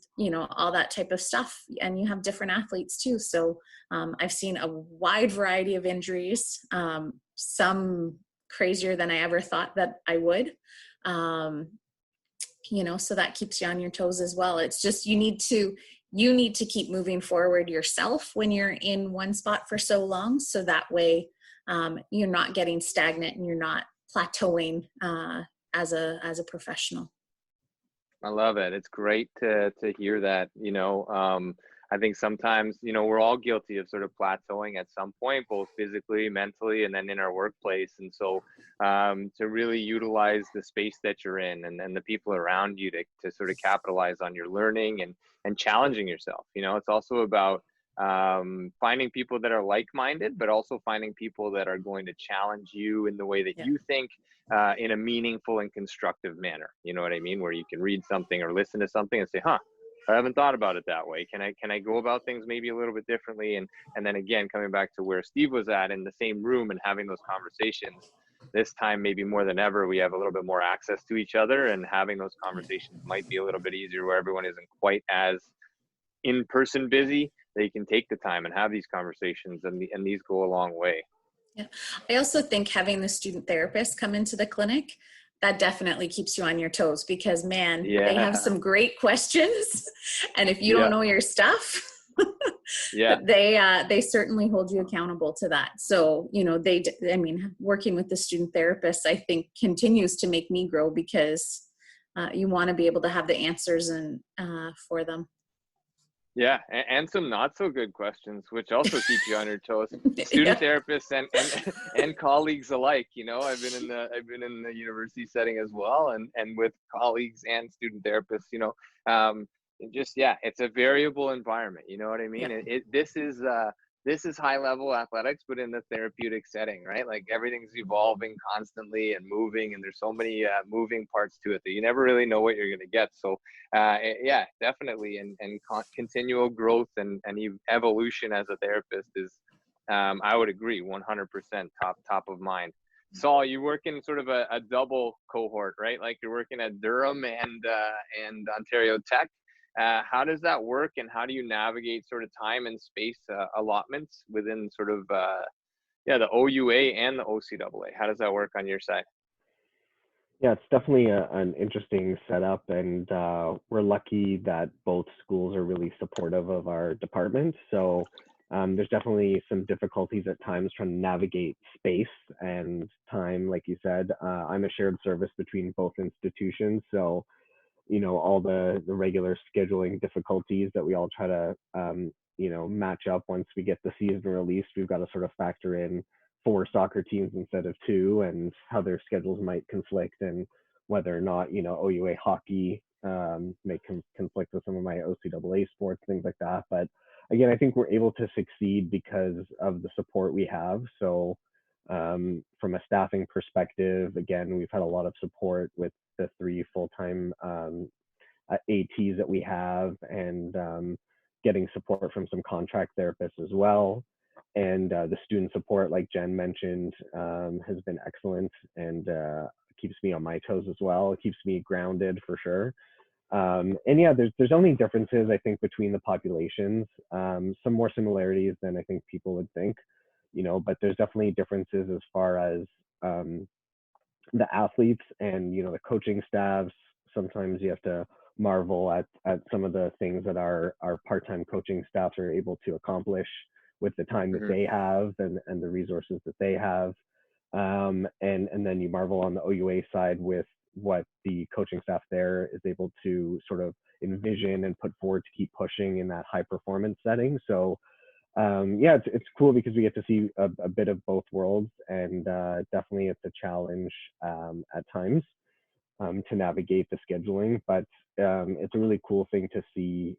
all that type of stuff. And you have different athletes too. So I've seen a wide variety of injuries, some crazier than I ever thought that I would, so that keeps you on your toes as well. It's just, you need to keep moving forward yourself when you're in one spot for so long. So that way you're not getting stagnant and you're not plateauing as a professional. I love it. It's great to hear that. I think sometimes, we're all guilty of sort of plateauing at some point, both physically, mentally, and then in our workplace. And so to really utilize the space that you're in and the people around you to sort of capitalize on your learning and challenging yourself. It's also about finding people that are like-minded, but also finding people that are going to challenge you in the way that you think, in a meaningful and constructive manner. You know what I mean? Where you can read something or listen to something and say, I haven't thought about it that way. Can I go about things maybe a little bit differently? And then again, coming back to where Steve was at, in the same room and having those conversations. This time, maybe more than ever, we have a little bit more access to each other, and having those conversations might be a little bit easier, where everyone isn't quite as in-person busy. They can take the time and have these conversations, and these go a long way. Yeah. I also think having the student therapist come into the clinic, that definitely keeps you on your toes, because they have some great questions. And if you don't know your stuff, they certainly hold you accountable to that. So, working with the student therapist, I think, continues to make me grow, because you want to be able to have the answers for them. Yeah, and some not so good questions, which also keep you on your toes. Student therapists and colleagues alike. I've been in the university setting as well, and with colleagues and student therapists. It's a variable environment. You know what I mean? Yeah. This is high level athletics, but in the therapeutic setting, right? Like, everything's evolving constantly and moving, and there's so many moving parts to it that you never really know what you're going to get. So definitely. And continual growth and evolution as a therapist is, I would agree, 100% top of mind. Saul, you work in sort of a double cohort, right? Like, you're working at Durham and Ontario Tech. How does that work, and how do you navigate sort of time and space allotments within sort of the OUA and the OCAA? How does that work on your side? Yeah, it's definitely an interesting setup, and we're lucky that both schools are really supportive of our department. So there's definitely some difficulties at times trying to navigate space and time. Like you said, I'm a shared service between both institutions, so all the regular scheduling difficulties that we all try to match up once we get the season released. We've got to sort of factor in 4 soccer teams instead of 2, and how their schedules might conflict, and whether or not OUA hockey may conflict with some of my OCAA sports, things like that. But again, I think we're able to succeed because of the support we have. So from a staffing perspective, again, we've had a lot of support with the 3 full-time ATs that we have, and getting support from some contract therapists as well. And the student support, like Jen mentioned, has been excellent, and keeps me on my toes as well. It keeps me grounded for sure. And yeah, there's only differences, I think, between the populations. Some more similarities than I think people would think, but there's definitely differences as far as the athletes and the coaching staffs. Sometimes you have to marvel at some of the things that our part-time coaching staffs are able to accomplish with the time that they have and the resources that they have. And then you marvel on the OUA side with what the coaching staff there is able to sort of envision and put forward to keep pushing in that high performance setting. So yeah, it's cool because we get to see a bit of both worlds, and definitely it's a challenge at times to navigate the scheduling, but it's a really cool thing to see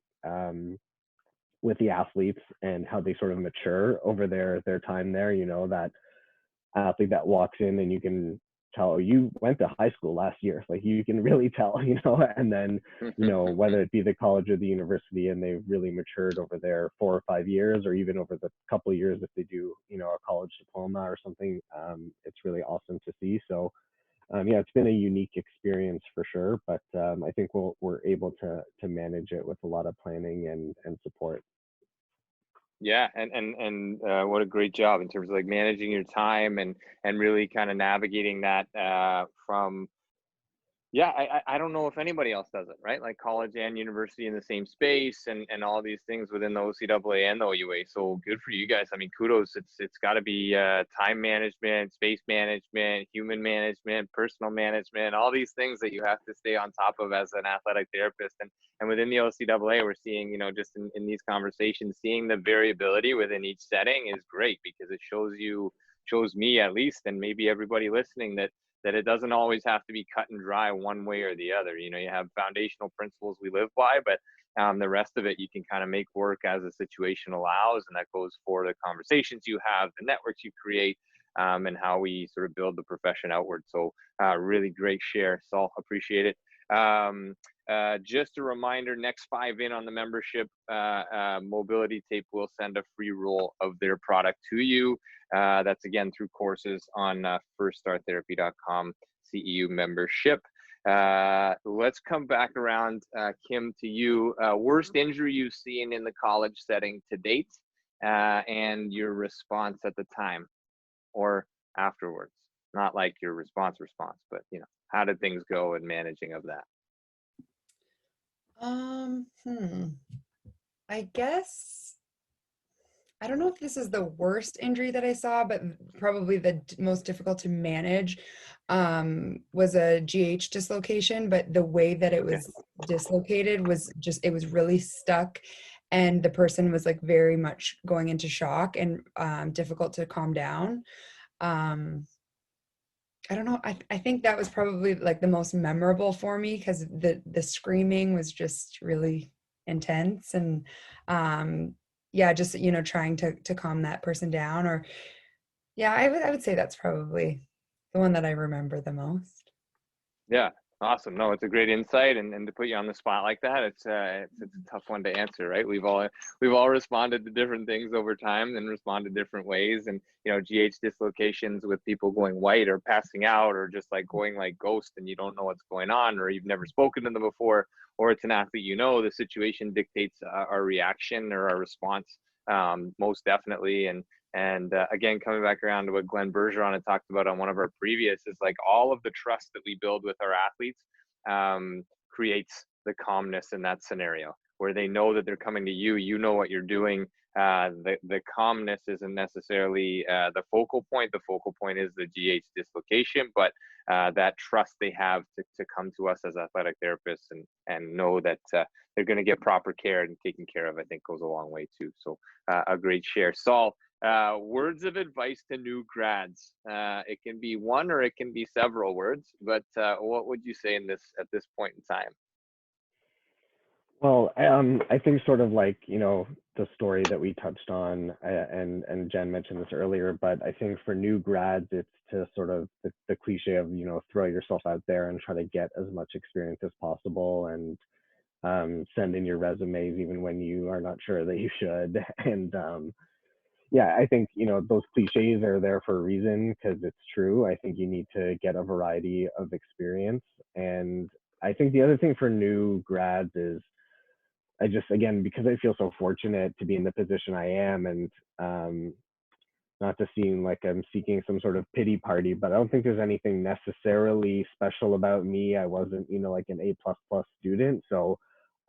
with the athletes and how they sort of mature over their time there. You know, that athlete that walks in and you can tell, oh, you went to high school last year, like you can really tell, you know. And then, you know, whether it be the college or the university, and they've really matured over their 4 or 5 years, or even over the couple of years if they do, you know, a college diploma or something. It's really awesome to see. So yeah, it's been a unique experience for sure, but I think we're able to manage it with a lot of planning and support. Yeah, and what a great job in terms of like managing your time and really kind of navigating that from yeah, I don't know if anybody else does it, right? Like college and university in the same space and all these things within the OCAA and the OUA. So good for you guys. I mean, kudos. It's got to be time management, space management, human management, personal management, all these things that you have to stay on top of as an athletic therapist. And within the OCAA, we're seeing, you know, just in these conversations, seeing the variability within each setting is great because it shows me at least, and maybe everybody listening, that it doesn't always have to be cut and dry one way or the other. You know, you have foundational principles we live by, but the rest of it you can kind of make work as the situation allows. And that goes for the conversations you have, the networks you create, and how we sort of build the profession outward. So really great share, Saul. Appreciate it. Just a reminder, next 5 in on the membership, Mobility Tape will send a free roll of their product to you. That's again through courses on firststarttherapy.com CEU membership. Let's come back around, Kim, to you. Worst injury you've seen in the college setting to date, and your response at the time or afterwards. Not like your response, but you know, how did things go in managing of that? I guess I don't know if this is the worst injury that I saw, but probably the most difficult to manage was a GH dislocation. But the way that it was dislocated was just, it was really stuck. And the person was like very much going into shock and difficult to calm down. I don't know. I think that was probably like the most memorable for me because the screaming was just really intense. And yeah, just, you know, trying to calm that person down. Or yeah, I would say that's probably the one that I remember the most. Yeah, awesome. No, it's a great insight, and to put you on the spot like that, it's a tough one to answer, right? We've all responded to different things over time and responded different ways. And you know, GH dislocations with people going white or passing out or just like going like ghost, and you don't know what's going on, or you've never spoken to them before, or it's an athlete, you know, the situation dictates our reaction or our response, most definitely. And again, coming back around to what Glenn Bergeron had talked about on one of our previous, is like all of the trust that we build with our athletes creates the calmness in that scenario where they know that they're coming to you, you know what you're doing. The calmness isn't necessarily the focal point. The focal point is the GH dislocation, but that trust they have to come to us as athletic therapists and know that they're going to get proper care and taken care of, I think goes a long way too. So a great share. Saul, words of advice to new grads. It can be one or it can be several words, but what would you say at this point in time? Well, I think sort of like, you know, the story that we touched on, and Jen mentioned this earlier, but I think for new grads, it's to sort of the cliche of, you know, throw yourself out there and try to get as much experience as possible, and send in your resumes even when you are not sure that you should. And yeah, I think, you know, those cliches are there for a reason because it's true. I think you need to get a variety of experience. And I think the other thing for new grads is, I just, again, because I feel so fortunate to be in the position I am, and not to seem like I'm seeking some sort of pity party, but I don't think there's anything necessarily special about me. I wasn't, you know, like an A++ student. So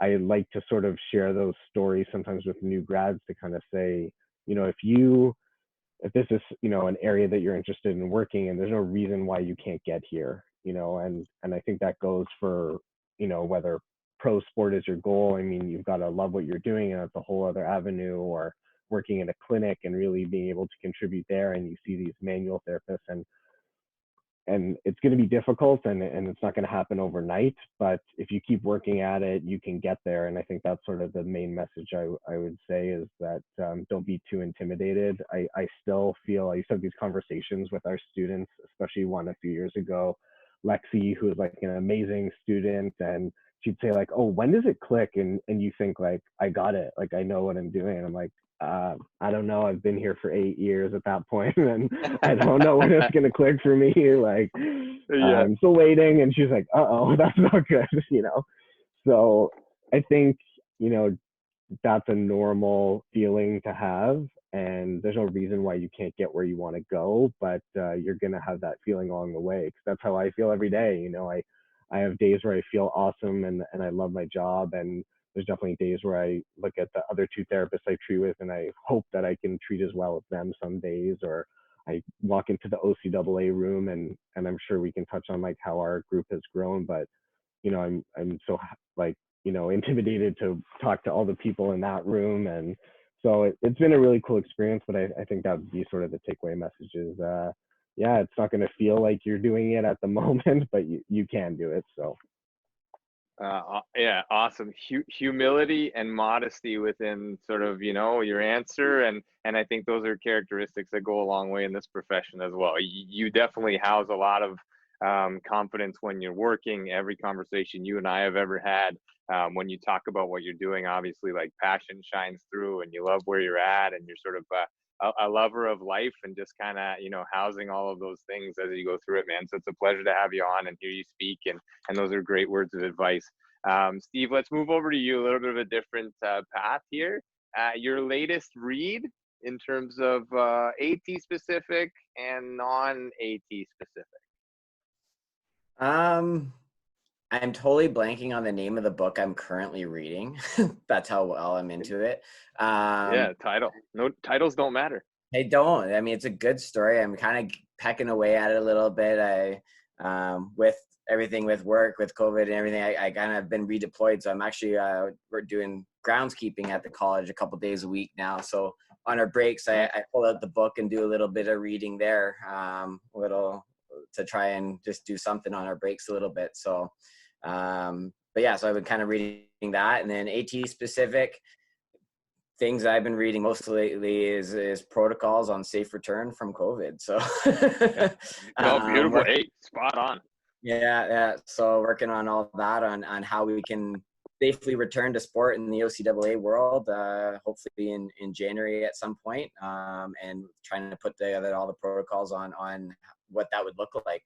I like to sort of share those stories sometimes with new grads to kind of say, you know, if this is, you know, an area that you're interested in working in, there's no reason why you can't get here, you know. And I think that goes for, you know, whether pro sport is your goal. I mean, you've got to love what you're doing, and that's a whole other avenue, or working in a clinic and really being able to contribute there, and you see these manual therapists, and it's going to be difficult, and it's not going to happen overnight, but if you keep working at it, you can get there. And I think that's sort of the main message I would say, is that don't be too intimidated. I still feel, I used to have these conversations with our students, especially one a few years ago, Lexi, who is like an amazing student, and she'd say like, oh, when does it click? And you think like, I got it, like I know what I'm doing. And I'm like, I don't know, I've been here for 8 years at that point, and I don't know when it's gonna click for me. Like, I'm still waiting. And she's like, uh-oh, that's not good, you know. So I think, you know, that's a normal feeling to have, and there's no reason why you can't get where you want to go, but you're gonna have that feeling along the way, because that's how I feel every day. You know, I have days where I feel awesome and I love my job, and there's definitely days where I look at the other 2 therapists I treat with and I hope that I can treat as well as them some days. Or I walk into the OCAA room, and I'm sure we can touch on like how our group has grown, but you know, I'm so like, you know, intimidated to talk to all the people in that room. And so it's been a really cool experience, but I think that would be sort of the takeaway message is, yeah, it's not going to feel like you're doing it at the moment, but you can do it. So. Yeah, awesome. Humility and modesty within sort of, you know, your answer. And I think those are characteristics that go a long way in this profession as well. You definitely house a lot of confidence when you're working. Every conversation you and I have ever had, when you talk about what you're doing, obviously like passion shines through, and you love where you're at, and you're sort of a lover of life, and just kind of, you know, housing all of those things as you go through it, man. So it's a pleasure to have you on and hear you speak, and those are great words of advice. Steve, let's move over to you, a little bit of a different path here. Your latest read in terms of AT specific and non-AT specific. I'm totally blanking on the name of the book I'm currently reading. That's how well I'm into it. Yeah, title. No, titles don't matter. They don't. I mean, it's a good story. I'm kind of pecking away at it a little bit. With everything with work, with COVID and everything, I kind of been redeployed. So I'm actually, we're doing groundskeeping at the college a couple days a week now. So on our breaks, I pull out the book and do a little bit of reading there, to try and just do something on our breaks a little bit. So, but yeah, so I've been kind of reading that. And then AT specific things I've been reading most lately is protocols on safe return from COVID. So beautiful. Hey, spot on. Yeah. So working on all that on how we can safely return to sport in the OCAA world, hopefully in January at some point, and trying to put together all the protocols on what that would look like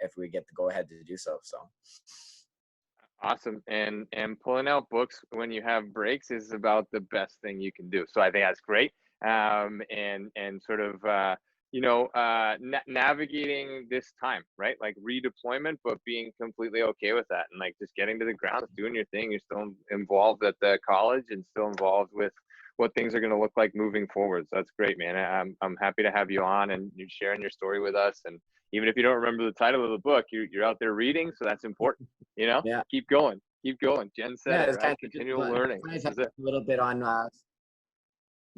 if we get the go ahead to do so. So awesome. And pulling out books when you have breaks is about the best thing you can do. So I think that's great. And sort of navigating this time, right? Like redeployment, but being completely okay with that, and like just getting to the ground, doing your thing. You're still involved at the college and still involved with what things are going to look like moving forward. So that's great, man. I'm happy to have you on, and you're sharing your story with us. And even if you don't remember the title of the book, you're out there reading, so that's important. You know, yeah. Keep going. Jen said it, right? Kind of Continual learning. A little bit on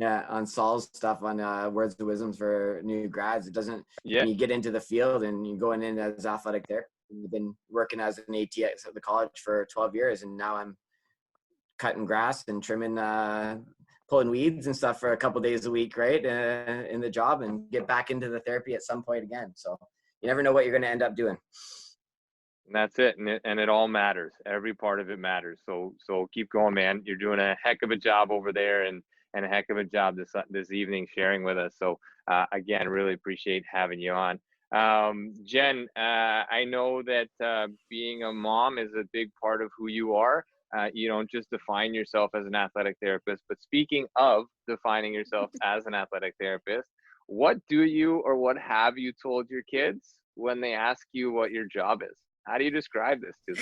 on Saul's stuff on words of wisdoms for new grads. It doesn't, when you get into the field and you're going in as athletic therapist, you've been working as an AT at the college for 12 years, and now I'm cutting grass and trimming, pulling weeds and stuff for a couple days a week, right, in the job, and get back into the therapy at some point again. So you never know what you're going to end up doing. And that's it. And it all matters. Every part of it matters. So keep going, man. You're doing a heck of a job over there, and a heck of a job this evening sharing with us. So again, really appreciate having you on. Jen, I know that being a mom is a big part of who you are. You don't just define yourself as an athletic therapist, but speaking of defining yourself as an athletic therapist, what do you or what have you told your kids when they ask you what your job is? How do you describe this to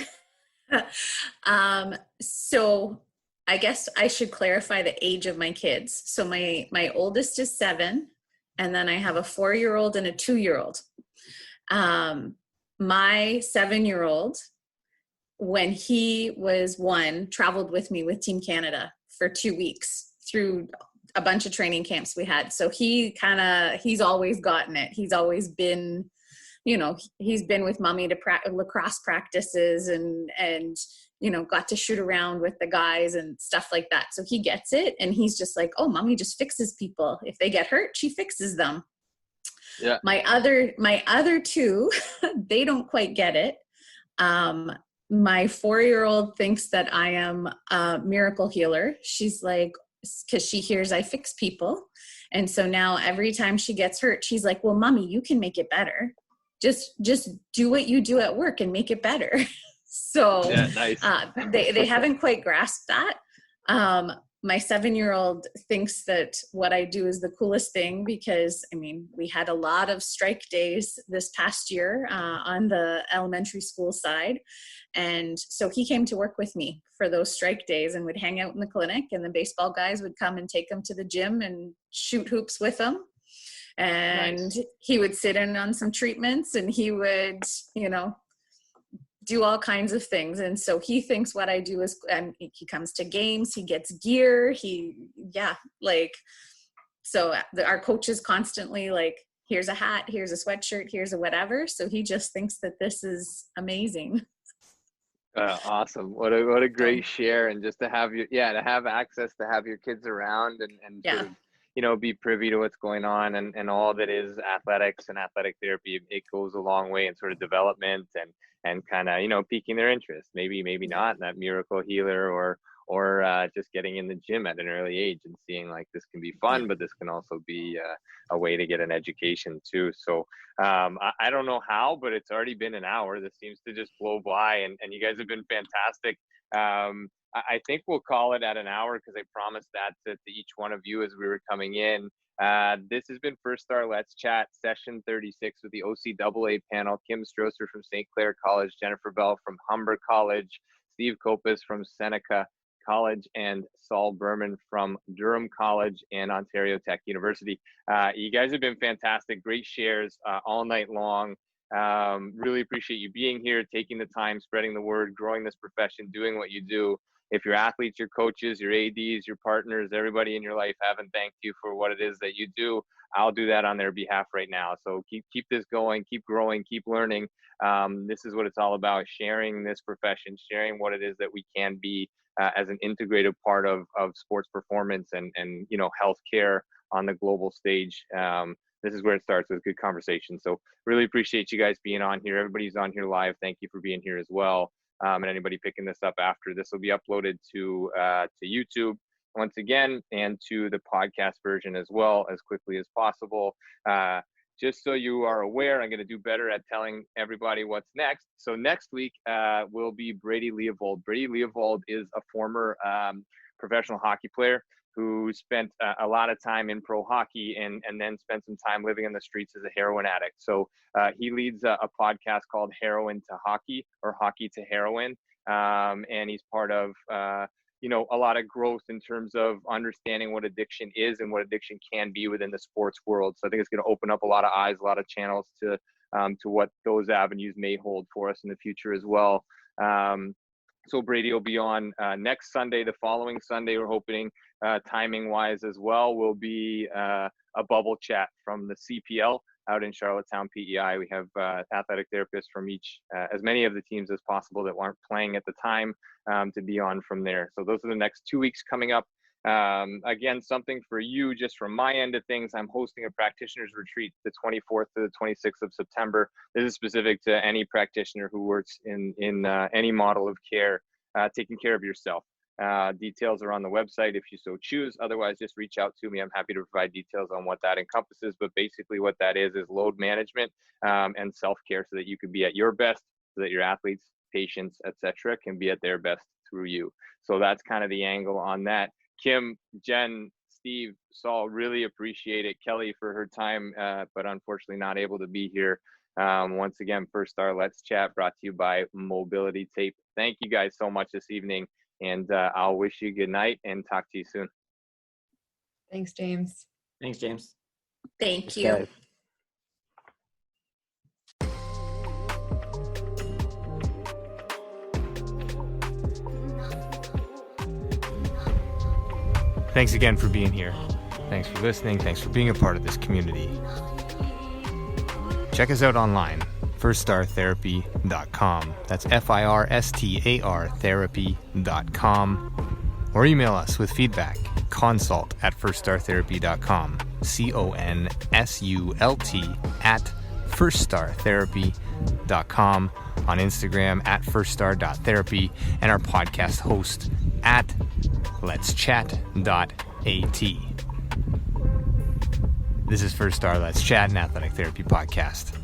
them? So I guess I should clarify the age of my kids. So my oldest is 7, and then I have a 4-year-old and a 2-year-old. My 7-year-old, when he was 1, traveled with me with Team Canada for 2 weeks through a bunch of training camps we had. So he's always gotten it. He's always been, he's been with mommy to lacrosse practices and, got to shoot around with the guys and stuff like that. So he gets it. And he's just like, oh, mommy just fixes people. If they get hurt, she fixes them. Yeah. My other two, they don't quite get it. My 4-year-old thinks that I am a miracle healer. She's like, because she hears I fix people. And so now every time she gets hurt, she's like, well, mommy, you can make it better. Just do what you do at work and make it better. So yeah, nice. They haven't quite grasped that. My 7-year-old thinks that what I do is the coolest thing because, we had a lot of strike days this past year on the elementary school side. And so he came to work with me for those strike days and would hang out in the clinic, and the baseball guys would come and take him to the gym and shoot hoops with him. And nice. He would sit in on some treatments, and he would, do all kinds of things. And so he thinks what I do is, and he comes to games, he gets gear, so our coach is constantly like, here's a hat, here's a sweatshirt, here's a whatever. So he just thinks that this is amazing. Awesome. What a great share. And just to have to have access to have your kids around and sort of, be privy to what's going on and all that is athletics and athletic therapy. It goes a long way in sort of development and kind of, piquing their interest, maybe not that miracle healer or just getting in the gym at an early age and seeing like this can be fun, but this can also be a way to get an education too. So I don't know how, but it's already been an hour. This seems to just blow by, and you guys have been fantastic. I think we'll call it at an hour because I promised that to each one of you as we were coming in. This has been First Star Let's Chat, session 36 with the OCAA panel. Kim Strosser from St. Clair College, Jennifer Bell from Humber College, Steve Kopis from Seneca College, and Saul Berman from Durham College and Ontario Tech University. You guys have been fantastic, great shares all night long. Really appreciate you being here, taking the time, spreading the word, growing this profession, doing what you do. If your athletes, your coaches, your ADs, your partners, everybody in your life haven't thanked you for what it is that you do, I'll do that on their behalf right now. So keep this going, keep growing, keep learning. This is what it's all about, sharing this profession, sharing what it is that we can be as an integrated part of sports performance and healthcare on the global stage. This is where it starts with good conversation. So really appreciate you guys being on here. Everybody's on here live. Thank you for being here as well. And anybody picking this up after, this will be uploaded to YouTube once again, and to the podcast version as well as quickly as possible. Just so you are aware, I'm going to do better at telling everybody what's next. So next week will be Brady Leovold. Brady Leovold is a former professional hockey player who spent a lot of time in pro hockey and then spent some time living on the streets as a heroin addict. So he leads a podcast called Heroin to Hockey, or Hockey to Heroin. And he's part of, a lot of growth in terms of understanding what addiction is and what addiction can be within the sports world. So I think it's going to open up a lot of eyes, a lot of channels to what those avenues may hold for us in the future as well. So Brady will be on next Sunday. The following Sunday, we're hoping, timing wise as well, will be a bubble chat from the CPL out in Charlottetown, PEI. We have athletic therapists from as many of the teams as possible that weren't playing at the time to be on from there. So those are the next 2 weeks coming up. Again, something for you, just from my end of things, I'm hosting a practitioner's retreat the 24th to the 26th of September. This is specific to any practitioner who works in any model of care, taking care of yourself. Details are on the website if you so choose. Otherwise, just reach out to me. I'm happy to provide details on what that encompasses. But basically what that is load management and self-care, so that you can be at your best, so that your athletes, patients, etc., can be at their best through you. So that's kind of the angle on that. Kim, Jen, Steve, Saul, really appreciate it. Kelly for her time, but unfortunately not able to be here. Once again, First Star Let's Chat brought to you by Mobility Tape. Thank you guys so much this evening, and I'll wish you good night and talk to you soon. Thanks, James. Thanks, James. Thank you. Guys. Thanks again for being here. Thanks for listening. Thanks for being a part of this community. Check us out online, firststartherapy.com. That's FIRSTAR therapy.com. Or email us with feedback, consult@firststartherapy.com. CONSULT@firststartherapy.com, on Instagram @firststar.therapy, and our podcast host @letschat.at. This is First Star Let's Chat, an athletic therapy podcast.